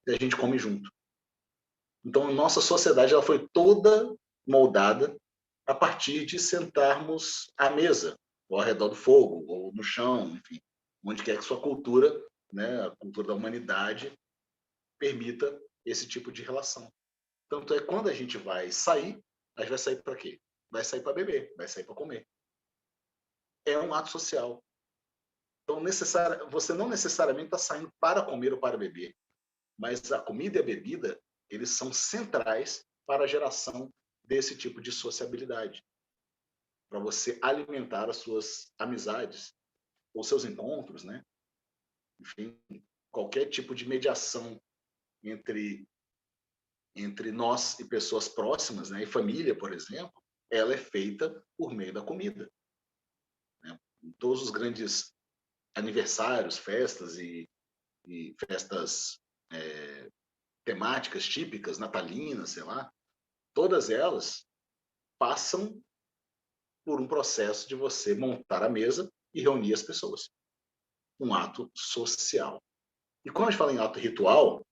se a gente come junto. Então, a nossa sociedade ela foi toda moldada a partir de sentarmos à mesa, ou ao redor do fogo, ou no chão, enfim, onde quer que sua cultura, né, a cultura da humanidade, permita esse tipo de relação. Tanto é que quando a gente vai sair, a gente vai sair para quê? Vai sair para beber, vai sair para comer. É um ato social. Então, você não necessariamente está saindo para comer ou para beber, mas a comida e a bebida, eles são centrais para a geração desse tipo de sociabilidade, para você alimentar as suas amizades, ou seus encontros, né? Enfim, qualquer tipo de mediação entre nós e pessoas próximas, né? E família, por exemplo, ela é feita por meio da comida, né? Todos os grandes aniversários, festas e festas temáticas típicas, natalinas, sei lá, todas elas passam por um processo de você montar a mesa e reunir as pessoas. Um ato social. E quando a gente fala em ato ritual,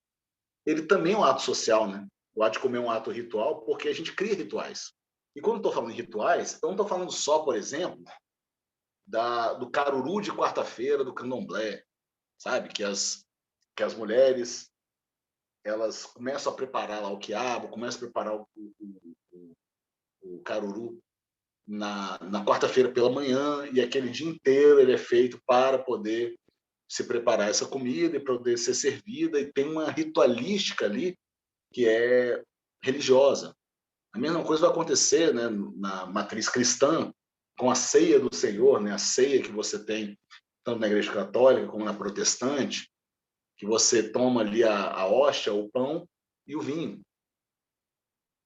ele também é um ato social, né? O ato de comer é um ato ritual porque a gente cria rituais. E quando eu estou falando em rituais, eu não estou falando só, por exemplo, do caruru de quarta-feira do candomblé, sabe? Que as mulheres elas começam a preparar lá o quiabo, começam a preparar o caruru na quarta-feira pela manhã, e aquele dia inteiro ele é feito para poder se preparar essa comida e poder ser servida, e tem uma ritualística ali que é religiosa. A mesma coisa vai acontecer, né, na matriz cristã, com a ceia do Senhor, né, a ceia que você tem tanto na Igreja Católica como na Protestante, que você toma ali a hóstia, o pão e o vinho.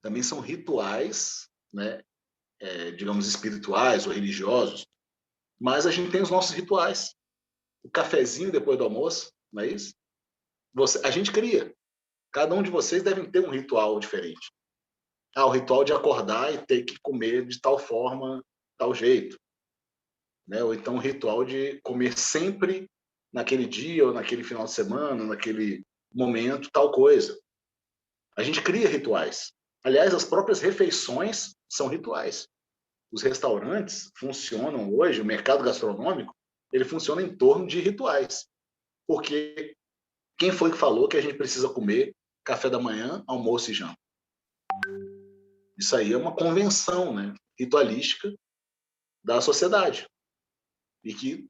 Também são rituais, né, digamos, espirituais ou religiosos, mas a gente tem os nossos rituais. O cafezinho depois do almoço, não é isso? A gente cria. Cada um de vocês deve ter um ritual diferente. o ritual de acordar e ter que comer de tal forma, tal jeito, né? Ou então o ritual de comer sempre naquele dia ou naquele final de semana, naquele momento, tal coisa. A gente cria rituais. Aliás, as próprias refeições são rituais. Os restaurantes funcionam hoje, o mercado gastronômico, ele funciona em torno de rituais. Porque quem foi que falou que a gente precisa comer café da manhã, almoço e janta? Isso aí é uma convenção, né, ritualística da sociedade e que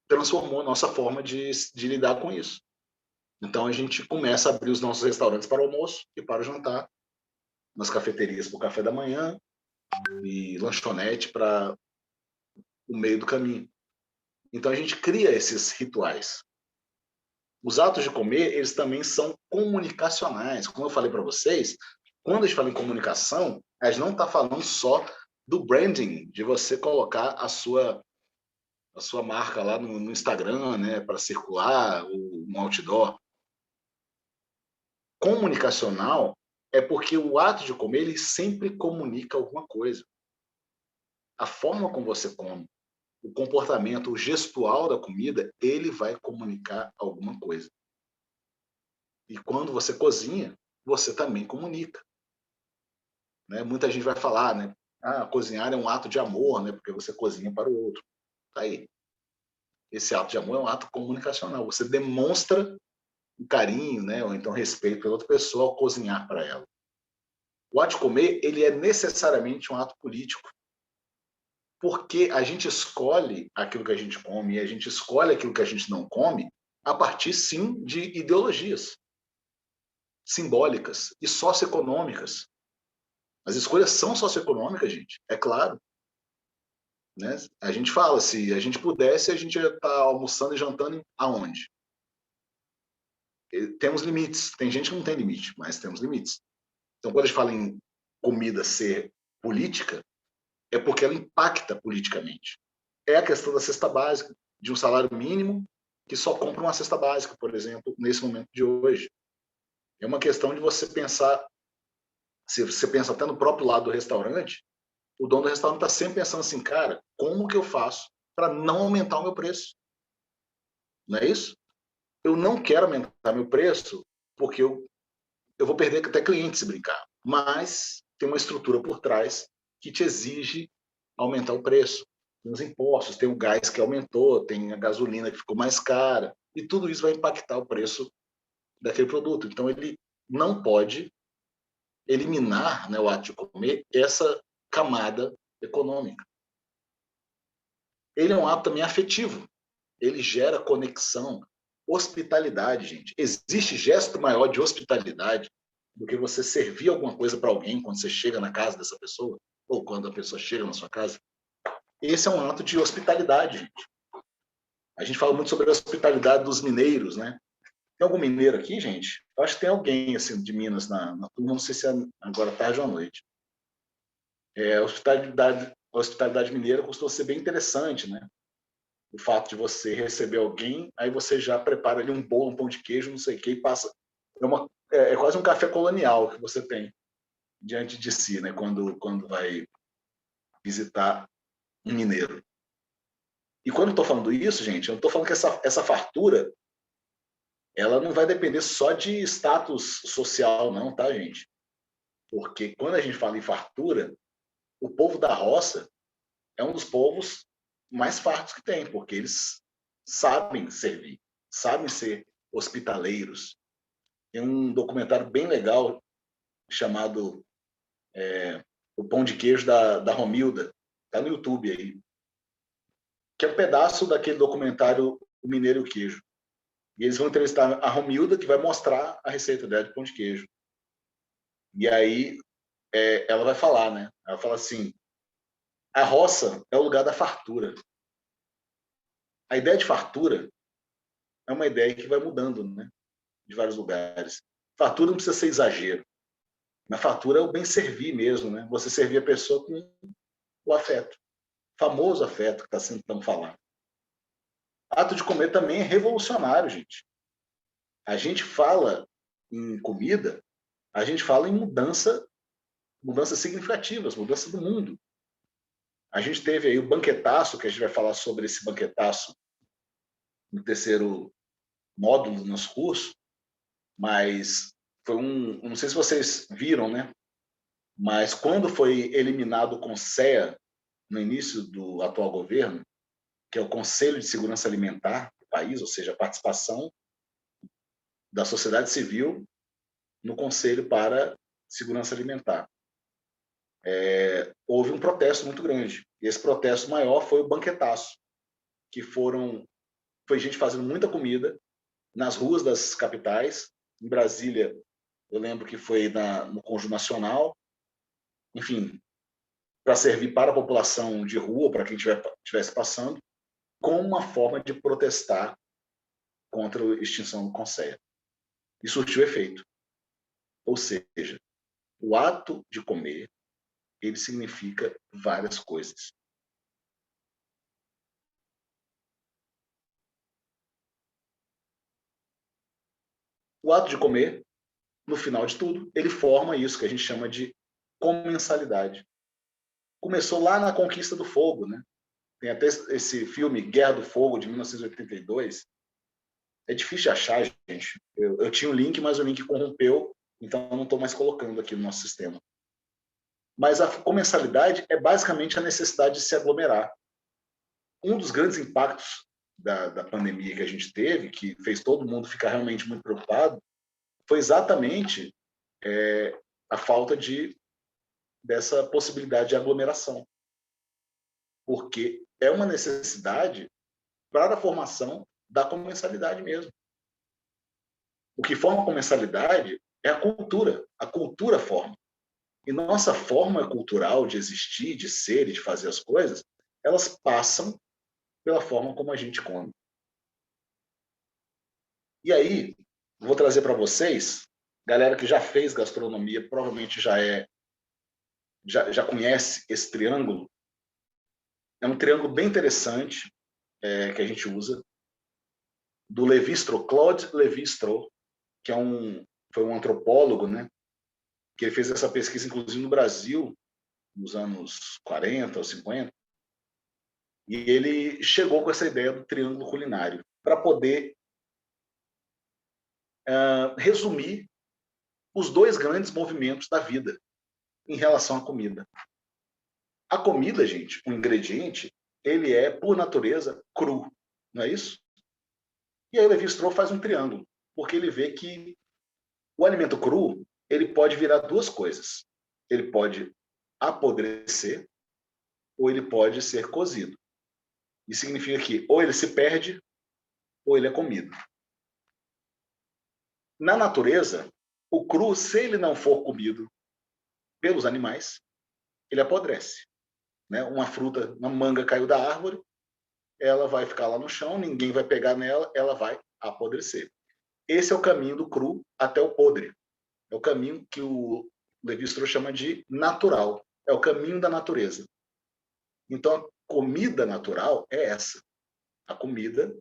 transformou a nossa forma de lidar com isso. Então, a gente começa a abrir os nossos restaurantes para o almoço e para o jantar, nas cafeterias para o café da manhã e lanchonete para o meio do caminho. Então, a gente cria esses rituais. Os atos de comer, eles também são comunicacionais. Como eu falei para vocês, quando a gente fala em comunicação, a gente não está falando só do branding, de você colocar a sua marca lá no Instagram, né, para circular, um outdoor. Comunicacional é porque o ato de comer, ele sempre comunica alguma coisa. A forma como você come, o comportamento, o gestual da comida, ele vai comunicar alguma coisa. E quando você cozinha, você também comunica. Né? Muita gente vai falar, né? Cozinhar é um ato de amor, né? Porque você cozinha para o outro. Tá aí. Esse ato de amor é um ato comunicacional. Você demonstra um carinho, né? Ou então respeito pela outra pessoa ao cozinhar para ela. O ato de comer, ele é necessariamente um ato político. Porque a gente escolhe aquilo que a gente come e a gente escolhe aquilo que a gente não come a partir, sim, de ideologias simbólicas e socioeconômicas. As escolhas são socioeconômicas, gente, é claro. Né? A gente fala, se a gente pudesse, a gente ia estar almoçando e jantando aonde? Temos limites. Tem gente que não tem limite, mas temos limites. Então, quando a gente fala em comida ser política, é porque ela impacta politicamente. É a questão da cesta básica, de um salário mínimo que só compra uma cesta básica, por exemplo, nesse momento de hoje. É uma questão de você pensar, se você pensa até no próprio lado do restaurante, o dono do restaurante está sempre pensando assim, cara, como que eu faço para não aumentar o meu preço? Não é isso? Eu não quero aumentar meu preço porque eu vou perder até cliente se brincar. Mas tem uma estrutura por trás que te exige aumentar o preço. Tem os impostos, tem o gás que aumentou, tem a gasolina que ficou mais cara, e tudo isso vai impactar o preço daquele produto. Então, ele não pode eliminar, né, o ato de comer, essa camada econômica. Ele é um ato também afetivo. Ele gera conexão, hospitalidade, gente. Existe gesto maior de hospitalidade do que você servir alguma coisa para alguém quando você chega na casa dessa pessoa, ou quando a pessoa chega na sua casa? Esse é um ato de hospitalidade, gente. A gente fala muito sobre a hospitalidade dos mineiros, né? Tem algum mineiro aqui, gente? Eu acho que tem alguém assim de Minas na turma, não sei se é agora tarde ou à noite. A hospitalidade mineira costuma ser bem interessante, né? O fato de você receber alguém, aí você já prepara ali um bolo, um pão de queijo, não sei o que, e passa. É quase um café colonial que você tem diante de si, né? Quando vai visitar um mineiro. E quando eu estou falando isso, gente, eu estou falando que essa fartura, ela não vai depender só de status social, não, tá, gente? Porque quando a gente fala em fartura, o povo da roça é um dos povos mais fartos que tem, porque eles sabem servir, sabem ser hospitaleiros. Tem um documentário bem legal chamado O Pão de Queijo da Romilda, tá no YouTube aí, que é um pedaço daquele documentário O Mineiro e o Queijo. E eles vão entrevistar a Romilda, que vai mostrar a receita dela de pão de queijo. E aí ela vai falar, né? Ela fala assim, a roça é o lugar da fartura. A ideia de fartura é uma ideia que vai mudando, né? De vários lugares. Fartura não precisa ser exagero. Na fartura é o bem servir mesmo, né? Você servir a pessoa com o afeto. O famoso afeto que está sendo tão falado. Ato de comer também é revolucionário, gente. A gente fala em comida, a gente fala em mudança mudanças significativas, mudanças do mundo. A gente teve aí o banquetaço, que a gente vai falar sobre esse banquetaço no terceiro módulo do nosso curso, mas foi não sei se vocês viram, né? Mas quando foi eliminado o CONSEA, no início do atual governo, que é o Conselho de Segurança Alimentar do país, ou seja, a participação da sociedade civil no Conselho para Segurança Alimentar. Houve um protesto muito grande. E esse protesto maior foi o banquetaço, que foi gente fazendo muita comida nas ruas das capitais. Em Brasília, eu lembro que foi no Conjunto Nacional, enfim, para servir para a população de rua, para quem estivesse passando, como uma forma de protestar contra a extinção do CONSEA. E surtiu efeito. Ou seja, o ato de comer, ele significa várias coisas. O ato de comer, no final de tudo, ele forma isso que a gente chama de comensalidade. Começou lá na Conquista do Fogo, né? Tem até esse filme Guerra do Fogo, de 1982. É difícil de achar, gente. Eu tinha o link, mas o link corrompeu, então eu não estou mais colocando aqui no nosso sistema. Mas a comensalidade é basicamente a necessidade de se aglomerar. Um dos grandes impactos da pandemia que a gente teve, que fez todo mundo ficar realmente muito preocupado, foi exatamente a falta dessa possibilidade de aglomeração. Porque é uma necessidade para a formação da comensalidade mesmo. O que forma a comensalidade é a cultura forma. E nossa forma cultural de existir, de ser e de fazer as coisas, elas passam pela forma como a gente come. E aí, vou trazer para vocês, galera que já fez gastronomia, provavelmente já conhece esse triângulo. É um triângulo bem interessante que a gente usa, do Lévi-Strauss, Claude Lévi-Strauss, que foi um antropólogo, né? Que ele fez essa pesquisa, inclusive, no Brasil, nos anos 40 ou 50, e ele chegou com essa ideia do triângulo culinário, para poder resumir os dois grandes movimentos da vida em relação à comida. A comida, gente, o ingrediente, ele é, por natureza, cru, não é isso? E aí o Lévi-Strauss faz um triângulo, porque ele vê que o alimento cru, ele pode virar duas coisas. Ele pode apodrecer ou ele pode ser cozido. Isso significa que ou ele se perde ou ele é comido. Na natureza, o cru, se ele não for comido pelos animais, ele apodrece. Né? Uma fruta, uma manga caiu da árvore, ela vai ficar lá no chão, ninguém vai pegar nela, ela vai apodrecer. Esse é o caminho do cru até o podre. É o caminho que o Lévi-Strauss chama de natural. É o caminho da natureza. Então, a comida natural é essa. A comida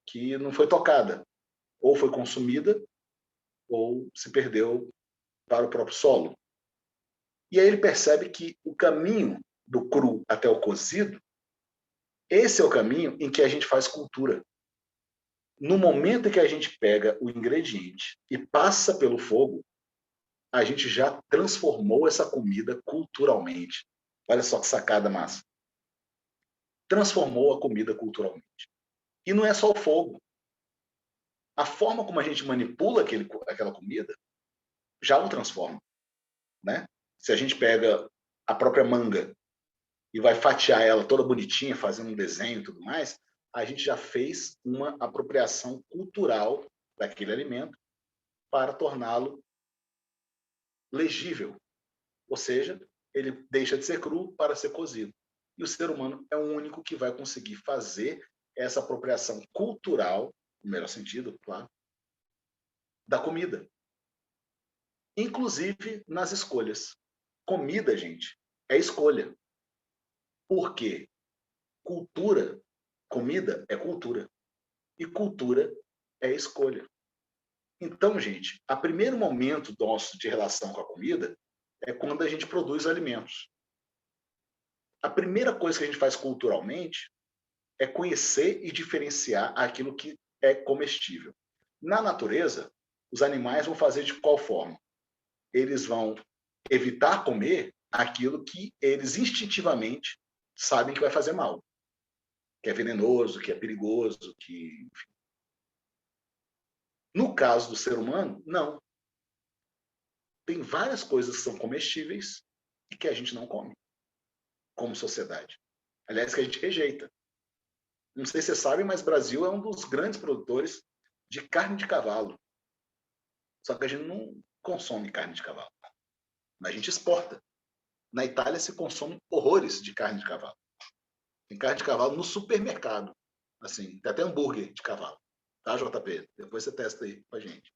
que não foi tocada. Ou foi consumida, ou se perdeu para o próprio solo. E aí ele percebe que o caminho do cru até o cozido, esse é o caminho em que a gente faz cultura. No momento em que a gente pega o ingrediente e passa pelo fogo, a gente já transformou essa comida culturalmente. Olha só que sacada massa. Transformou a comida culturalmente. E não é só o fogo. A forma como a gente manipula aquela comida já o transforma. Né? Se a gente pega a própria manga e vai fatiar ela toda bonitinha, fazendo um desenho e tudo mais, a gente já fez uma apropriação cultural daquele alimento para torná-lo legível. Ou seja, ele deixa de ser cru para ser cozido. E o ser humano é o único que vai conseguir fazer essa apropriação cultural, no melhor sentido, claro, da comida. Inclusive nas escolhas. Comida, gente, é escolha. Por quê? Comida é cultura. E cultura é escolha. Então, gente, a primeiro momento nosso de relação com a comida é quando a gente produz alimentos. A primeira coisa que a gente faz culturalmente é conhecer e diferenciar aquilo que é comestível. Na natureza, os animais vão fazer de qual forma? Eles vão evitar comer aquilo que eles instintivamente sabem que vai fazer mal, que é venenoso, que é perigoso, que... Enfim. No caso do ser humano, não. Tem várias coisas que são comestíveis e que a gente não come, como sociedade. Aliás, que a gente rejeita. Não sei se vocês sabem, mas o Brasil é um dos grandes produtores de carne de cavalo. Só que a gente não consome carne de cavalo. A gente exporta. Na Itália se consome horrores de carne de cavalo. Tem carne de cavalo no supermercado. Assim, tem até hambúrguer de cavalo. Tá, JP? Depois você testa aí com a gente.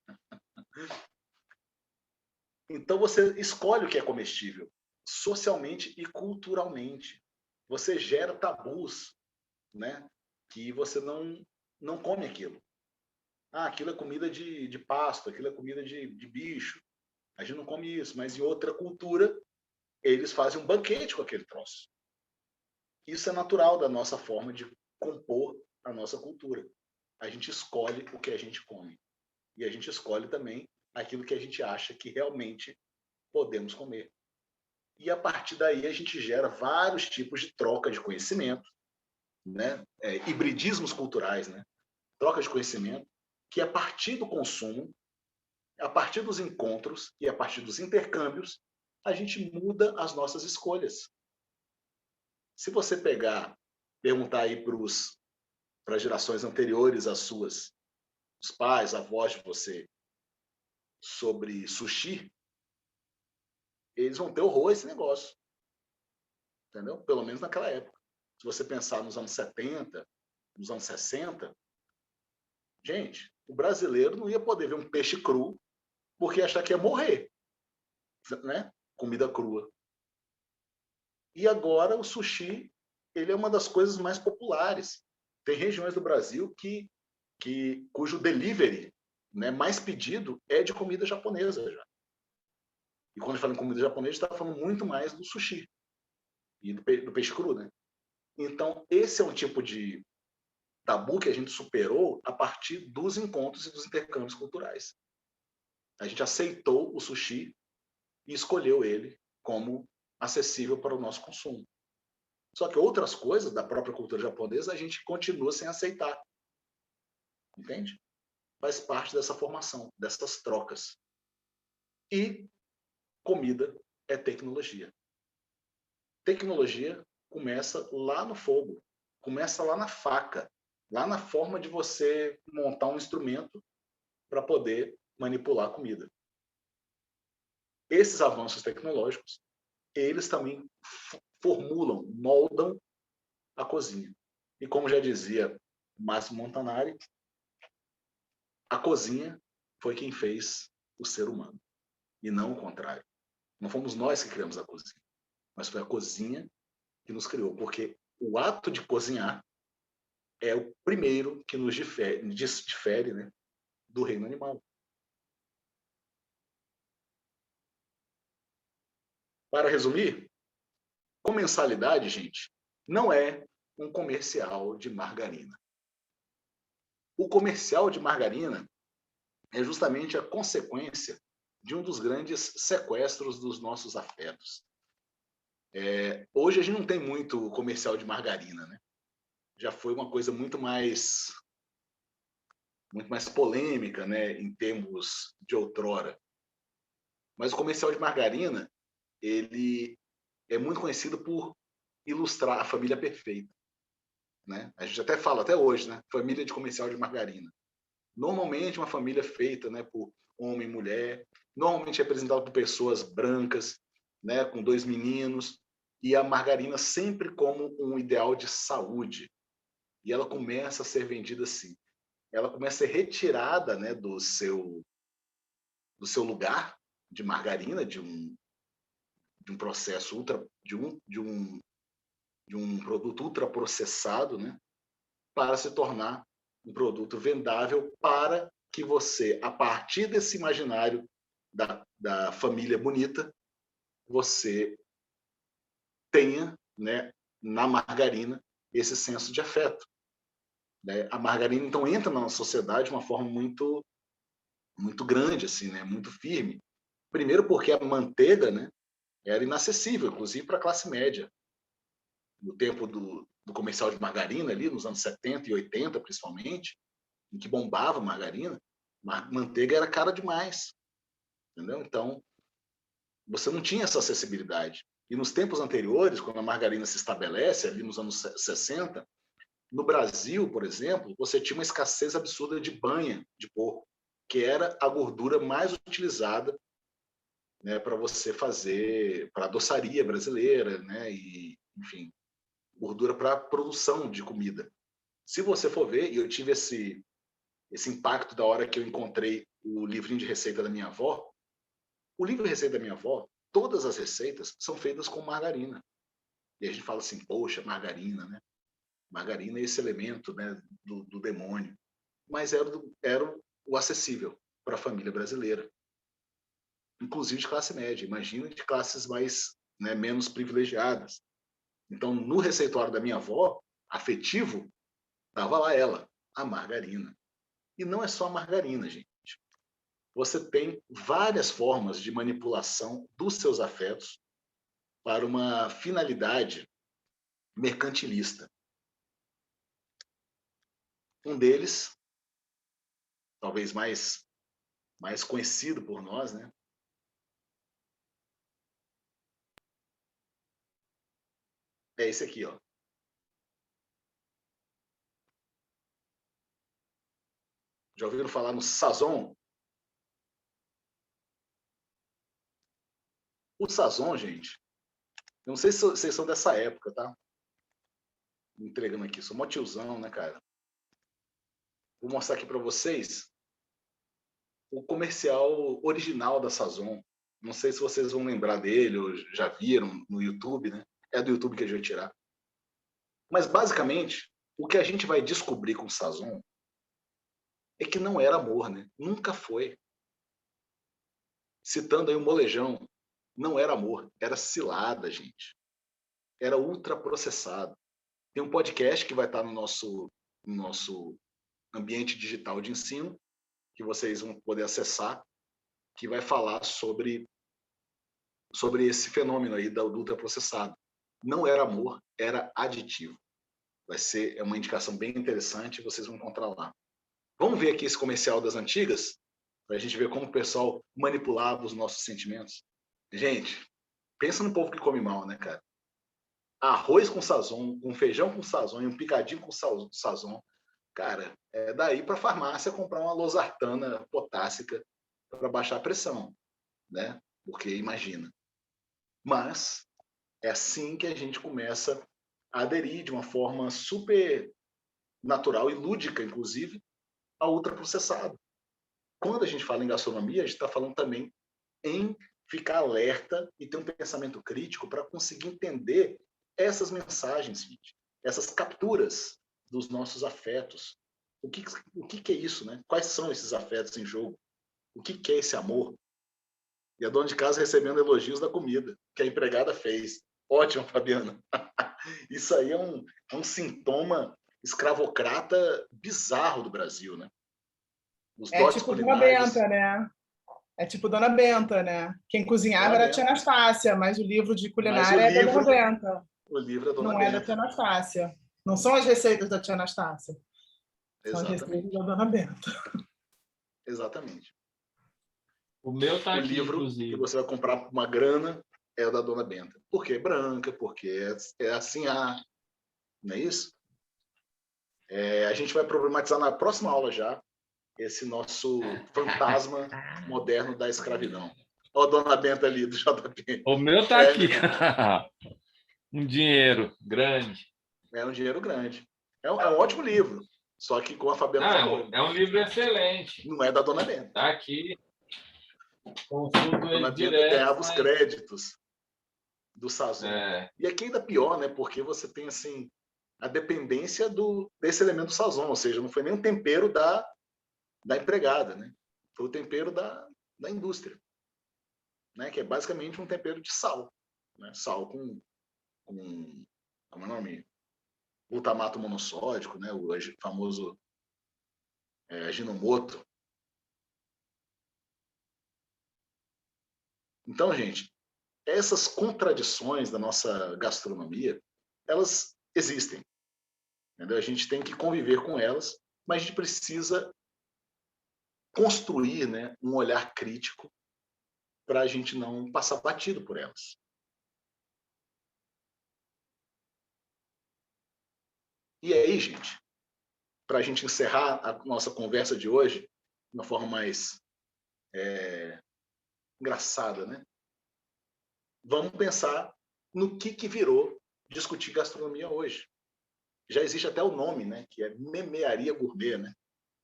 Então você escolhe o que é comestível, socialmente e culturalmente. Você gera tabus, né? Que você não come aquilo. Ah, aquilo é comida de pasto, aquilo é comida de bicho. A gente não come isso, mas em outra cultura, eles fazem um banquete com aquele troço. Isso é natural da nossa forma de compor a nossa cultura. A gente escolhe o que a gente come. E a gente escolhe também aquilo que a gente acha que realmente podemos comer. E a partir daí a gente gera vários tipos de troca de conhecimento, né? Hibridismos culturais, né? Troca de conhecimento, que a partir do consumo, a partir dos encontros e a partir dos intercâmbios, a gente muda as nossas escolhas. Se você perguntar aí para as gerações anteriores às suas, os pais, avós de você, sobre sushi, eles vão ter horror a esse negócio. Entendeu? Pelo menos naquela época. Se você pensar nos anos 70, nos anos 60, gente, o brasileiro não ia poder ver um peixe cru porque achar que ia morrer, né? Comida crua. E agora o sushi, ele é uma das coisas mais populares. Tem regiões do Brasil cujo delivery, né, mais pedido é de comida japonesa já. E quando fala em comida japonesa, está falando muito mais do sushi e do peixe cru, né? Então, esse é um tipo de tabu que a gente superou a partir dos encontros e dos intercâmbios culturais. A gente aceitou o sushi e escolheu ele como acessível para o nosso consumo. Só que outras coisas da própria cultura japonesa a gente continua sem aceitar. Entende? Faz parte dessa formação, dessas trocas. E comida é tecnologia. Tecnologia começa lá no fogo, começa lá na faca, lá na forma de você montar um instrumento para poder manipular a comida. Esses avanços tecnológicos, eles também formulam, moldam a cozinha. E como já dizia Máximo Montanari, a cozinha foi quem fez o ser humano, e não o contrário. Não fomos nós que criamos a cozinha, mas foi a cozinha que nos criou, porque o ato de cozinhar é o primeiro que nos difere, né, do reino animal. Para resumir, comensalidade, gente, não é um comercial de margarina. O comercial de margarina é justamente a consequência de um dos grandes sequestros dos nossos afetos. Hoje a gente não tem muito comercial de margarina, né? Já foi uma coisa muito mais polêmica, né, em termos de outrora. Mas o comercial de margarina, ele é muito conhecido por ilustrar a família perfeita, né? A gente até fala até hoje, né, família de comercial de margarina. Normalmente uma família feita, né, por homem e mulher, normalmente representada por pessoas brancas, né, com 2 meninos, e a margarina sempre como um ideal de saúde. E ela começa a ser vendida assim. Ela começa a ser retirada, né, do seu lugar de margarina, de um processo de um produto ultraprocessado, né, para se tornar um produto vendável para que você, a partir desse imaginário da família bonita, você tenha, né, na margarina esse senso de afeto, né? A margarina então entra na nossa sociedade de uma forma muito grande, assim, né? Muito firme. Primeiro porque a manteiga, né, era inacessível, inclusive para a classe média. No tempo do comercial de margarina, ali nos anos 70 e 80, principalmente, em que bombava margarina, manteiga era cara demais, entendeu? Então, você não tinha essa acessibilidade. E nos tempos anteriores, quando a margarina se estabelece, ali nos anos 60, no Brasil, por exemplo, você tinha uma escassez absurda de banha de porco, que era a gordura mais utilizada, né, para você fazer, para a doçaria brasileira, né, e, enfim, gordura para a produção de comida. Se você for ver, e eu tive esse impacto da hora que eu encontrei o livrinho de receita da minha avó, o livro de receita da minha avó, todas as receitas são feitas com margarina. E a gente fala assim, poxa, margarina, né? Margarina é esse elemento, né, do demônio. Mas era o acessível para a família brasileira, inclusive de classe média. Imagina de classes mais, né, menos privilegiadas. Então, no receituário da minha avó, afetivo, estava lá ela, a margarina. E não é só a margarina, gente. Você tem várias formas de manipulação dos seus afetos para uma finalidade mercantilista. Um deles, talvez mais conhecido por nós, né? É esse aqui, ó. Já ouviram falar no Sazon? O Sazon, gente, eu não sei se vocês são dessa época, tá? Me entregando aqui, sou mó tiozão, né, cara? Vou mostrar aqui para vocês o comercial original da Sazon. Não sei se vocês vão lembrar dele ou já viram no YouTube, né? É do YouTube que a gente vai tirar. Mas, basicamente, o que a gente vai descobrir com o Sazon é que não era amor, né? Nunca foi. Citando aí o Molejão, não era amor, era cilada, gente. Era ultraprocessado. Tem um podcast que vai estar no nosso ambiente digital de ensino, que vocês vão poder acessar, que vai falar sobre esse fenômeno aí do ultraprocessado. Não era amor, era aditivo. É uma indicação bem interessante, vocês vão encontrar lá. Vamos ver aqui esse comercial das antigas, para a gente ver como o pessoal manipulava os nossos sentimentos. Gente, pensa no povo que come mal, né, cara? Arroz com Sazon, um feijão com Sazon e um picadinho com Sazon. Cara, é daí para a farmácia comprar uma losartana potássica para baixar a pressão, né? Porque imagina. Mas é assim que a gente começa a aderir de uma forma super natural e lúdica, inclusive, ao ultraprocessado. Quando a gente fala em gastronomia, a gente está falando também em ficar alerta e ter um pensamento crítico para conseguir entender essas mensagens, gente, essas capturas dos nossos afetos. O que é isso, né? Quais são esses afetos em jogo? O que é esse amor? E a dona de casa recebendo elogios da comida que a empregada fez. Ótimo, Fabiana. Isso aí é um sintoma escravocrata bizarro do Brasil, né? Os É dotes tipo Dona culinários. Benta, né? É tipo Dona Benta, né? Quem cozinhava era a tia Anastácia, mas o livro de culinária é da Dona Benta. O livro é Dona Não Benta. é da tia Anastácia. Não são as receitas da tia Anastácia. São as Exatamente. receitas da Dona Benta. Exatamente. O meu tá O aqui, livro inclusive. que você vai comprar por uma grana é o da Dona Benta. Porque é branca, porque é assim, não é isso? A gente vai problematizar na próxima aula já esse nosso fantasma moderno da escravidão. Olha a Dona Benta ali, do JP. O meu tá aqui. Um dinheiro grande. É um dinheiro grande. É um ótimo livro. Só que, como a Fabiana falou, É um livro excelente. não é da Dona Benta. Tá aqui. A Dona Benta ganhava os créditos do Sazon. E aqui ainda pior, né? Porque você tem assim a dependência desse elemento Sazon, ou seja, não foi nem um tempero da empregada, né? Foi o tempero da indústria. né? Que é basicamente um tempero de sal, né? Sal com como é o nome? Glutamato monossódico, né? O famoso Ajinomoto. Então, gente, essas contradições da nossa gastronomia, elas existem. Entendeu? A gente tem que conviver com elas, mas a gente precisa construir, né, um olhar crítico para a gente não passar batido por elas. E aí, gente, para a gente encerrar a nossa conversa de hoje de uma forma mais engraçada, né? Vamos pensar no que virou discutir gastronomia hoje. Já existe até o nome, né? Que é Memearia Gourmet, né?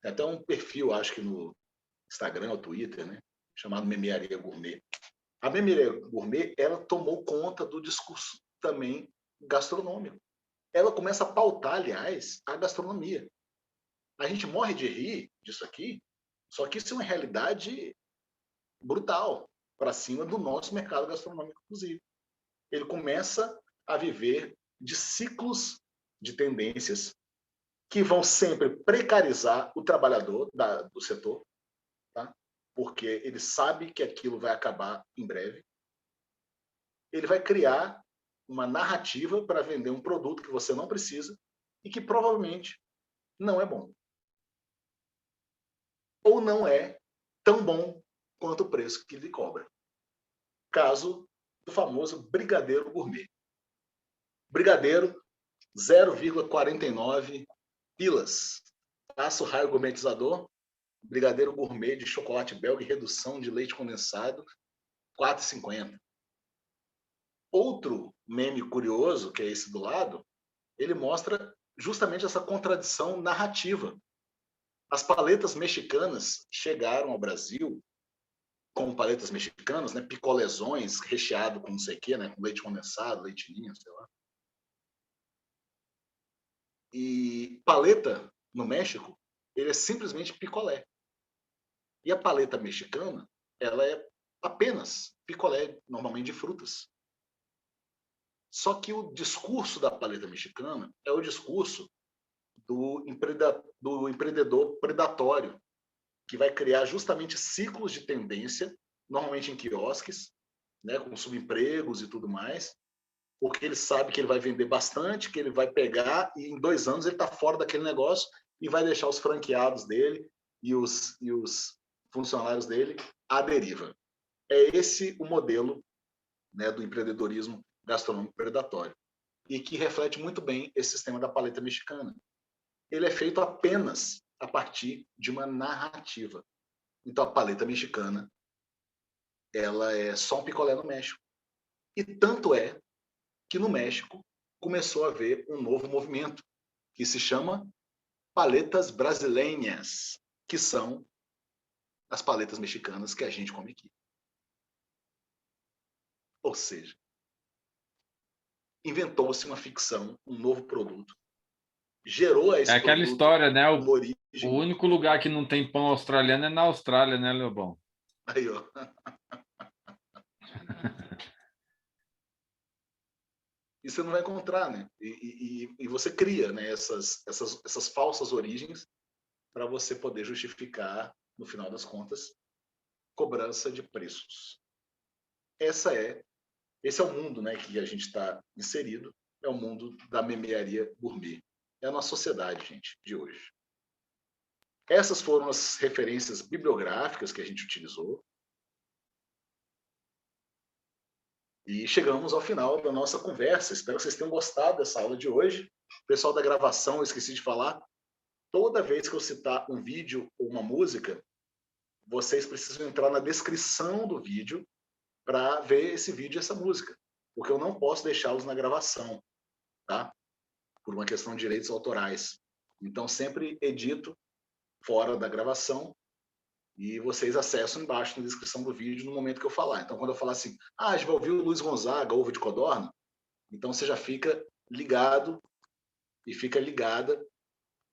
Tem até um perfil, acho que no Instagram ou Twitter, né? Chamado Memearia Gourmet. A Memearia Gourmet, ela tomou conta do discurso também gastronômico. Ela começa a pautar, aliás, a gastronomia. A gente morre de rir disso aqui, só que isso é uma realidade brutal para cima do nosso mercado gastronômico, inclusive. Ele começa a viver de ciclos de tendências que vão sempre precarizar o trabalhador do setor, tá? Porque ele sabe que aquilo vai acabar em breve. Ele vai criar uma narrativa para vender um produto que você não precisa e que provavelmente não é bom. Ou não é tão bom quanto o preço que lhe cobra. Caso do famoso brigadeiro gourmet. Brigadeiro, 0,49 pilas. Aço raio gourmetizador, brigadeiro gourmet de chocolate belga e redução de leite condensado, 4,50. Outro meme curioso, que é esse do lado, ele mostra justamente essa contradição narrativa. As paletas mexicanas chegaram ao Brasil como paletas mexicanas, né, picolezões recheado com não sei o quê, né, com leite condensado, leite ninho, sei lá. E paleta no México, ele é simplesmente picolé. E a paleta mexicana, ela é apenas picolé, normalmente de frutas. Só que o discurso da paleta mexicana é o discurso do empreendedor predatório, que vai criar justamente ciclos de tendência, normalmente em quiosques, né, com subempregos e tudo mais, porque ele sabe que ele vai vender bastante, que ele vai pegar e em 2 anos ele está fora daquele negócio e vai deixar os franqueados dele e os funcionários dele à deriva. É esse o modelo, né, do empreendedorismo gastronômico predatório e que reflete muito bem esse sistema da paleta mexicana. Ele é feito apenas a partir de uma narrativa. Então a paleta mexicana, ela é só um picolé no México. E tanto é que no México começou a haver um novo movimento que se chama paletas brasileiras, que são as paletas mexicanas que a gente come aqui. Ou seja, inventou-se uma ficção, um novo produto, gerou esse É aquela produto história, né? uma origem. O único lugar que não tem pão australiano é na Austrália, né, Leobão? Aí, ó. E você não vai encontrar, né? E você cria, né, essas falsas origens para você poder justificar, no final das contas, cobrança de preços. Esse é o mundo, né, que a gente está inserido, é o mundo da memearia gourmet. É a nossa sociedade, gente, de hoje. Essas foram as referências bibliográficas que a gente utilizou. E chegamos ao final da nossa conversa. Espero que vocês tenham gostado dessa aula de hoje. Pessoal da gravação, eu esqueci de falar, toda vez que eu citar um vídeo ou uma música, vocês precisam entrar na descrição do vídeo para ver esse vídeo e essa música, porque eu não posso deixá-los na gravação, tá? Por uma questão de direitos autorais. Então, sempre edito fora da gravação e vocês acessam embaixo na descrição do vídeo no momento que eu falar. Então, quando eu falar assim, a gente vai ouvir o Luiz Gonzaga, Ovo de Codorna, então você já fica ligado e fica ligada,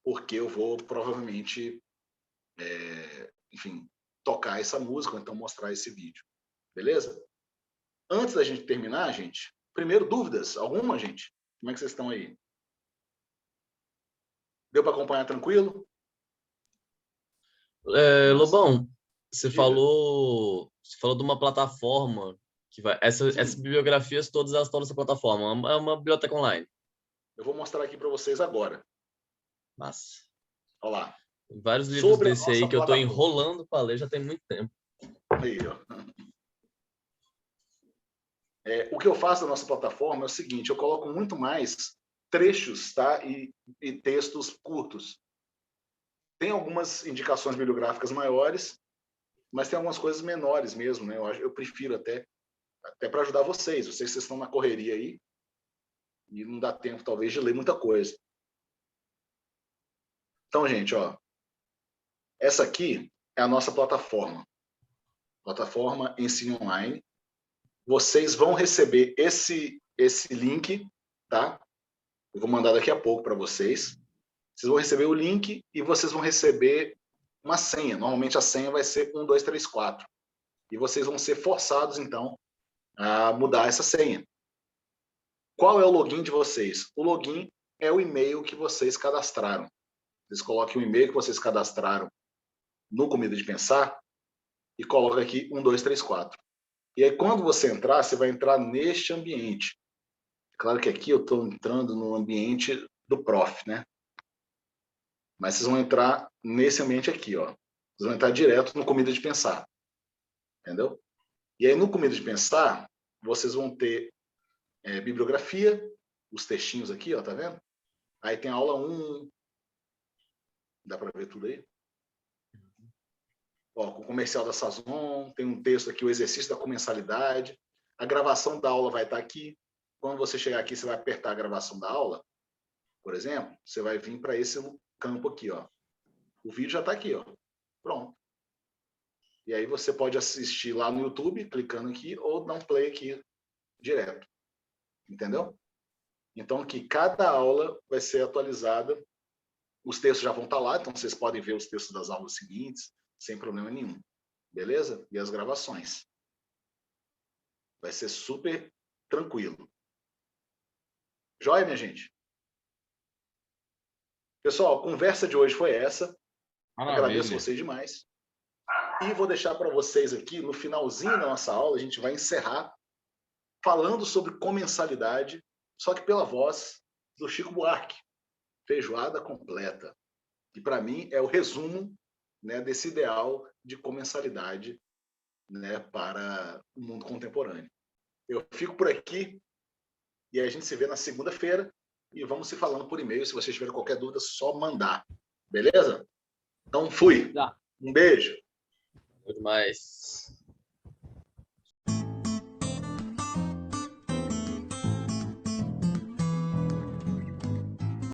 porque eu vou provavelmente, enfim, tocar essa música ou então mostrar esse vídeo. Beleza? Antes da gente terminar, gente, primeiro, dúvidas? Alguma, gente? Como é que vocês estão aí? Deu para acompanhar tranquilo? Lobão, você Diga. falou de uma plataforma que vai. Essas bibliografias todas elas estão nessa plataforma. É uma biblioteca online. Eu vou mostrar aqui para vocês agora. Massa. Olha lá. Tem vários livros Sobre a desse aí nossa que eu tô plataforma. enrolando para ler já tem muito tempo. Aí, ó. O que eu faço na nossa plataforma é o seguinte, eu coloco muito mais trechos, tá? E textos curtos. Tem algumas indicações bibliográficas maiores, mas tem algumas coisas menores mesmo, né? Eu prefiro até para ajudar vocês. Vocês estão na correria aí e não dá tempo, talvez, de ler muita coisa. Então, gente, ó, essa aqui é a nossa plataforma. Plataforma Ensino Online. Vocês vão receber esse link, tá? Eu vou mandar daqui a pouco para vocês. Vocês vão receber o link e vocês vão receber uma senha. Normalmente a senha vai ser 1, 2, 3, 4. E vocês vão ser forçados, então, a mudar essa senha. Qual é o login de vocês? O login é o e-mail que vocês cadastraram. Vocês coloquem o e-mail que vocês cadastraram no Comida de Pensar e colocam aqui 1, 2, 3, 4. E aí, quando você entrar, você vai entrar neste ambiente. Claro que aqui eu estou entrando no ambiente do prof, né? Mas vocês vão entrar nesse ambiente aqui, ó. Vocês vão entrar direto no Comida de Pensar. Entendeu? E aí, no Comida de Pensar, vocês vão ter bibliografia, os textinhos aqui, ó, tá vendo? Aí tem a aula 1. Dá para ver tudo aí? Ó, com o comercial da Sazon, tem um texto aqui, o exercício da comensalidade. A gravação da aula vai estar aqui. Quando você chegar aqui, você vai apertar a gravação da aula, por exemplo, você vai vir para esse campo aqui, ó. O vídeo já está aqui, ó. Pronto. E aí você pode assistir lá no YouTube, clicando aqui, ou dar um play aqui direto. Entendeu? Então, que cada aula vai ser atualizada. Os textos já vão estar lá, então vocês podem ver os textos das aulas seguintes, sem problema nenhum. Beleza? E as gravações. Vai ser super tranquilo. Joia, minha gente? Pessoal, a conversa de hoje foi essa. Maravilha. Agradeço vocês demais. E vou deixar para vocês aqui, no finalzinho da nossa aula, a gente vai encerrar falando sobre comensalidade, só que pela voz do Chico Buarque. Feijoada completa. Que, para mim, é o resumo, né, desse ideal de comensalidade, né, para o mundo contemporâneo. Eu fico por aqui e a gente se vê na segunda-feira e vamos se falando por e-mail. Se vocês tiverem qualquer dúvida, só mandar. Beleza? Então, fui. Tá. Um beijo. Muito mais.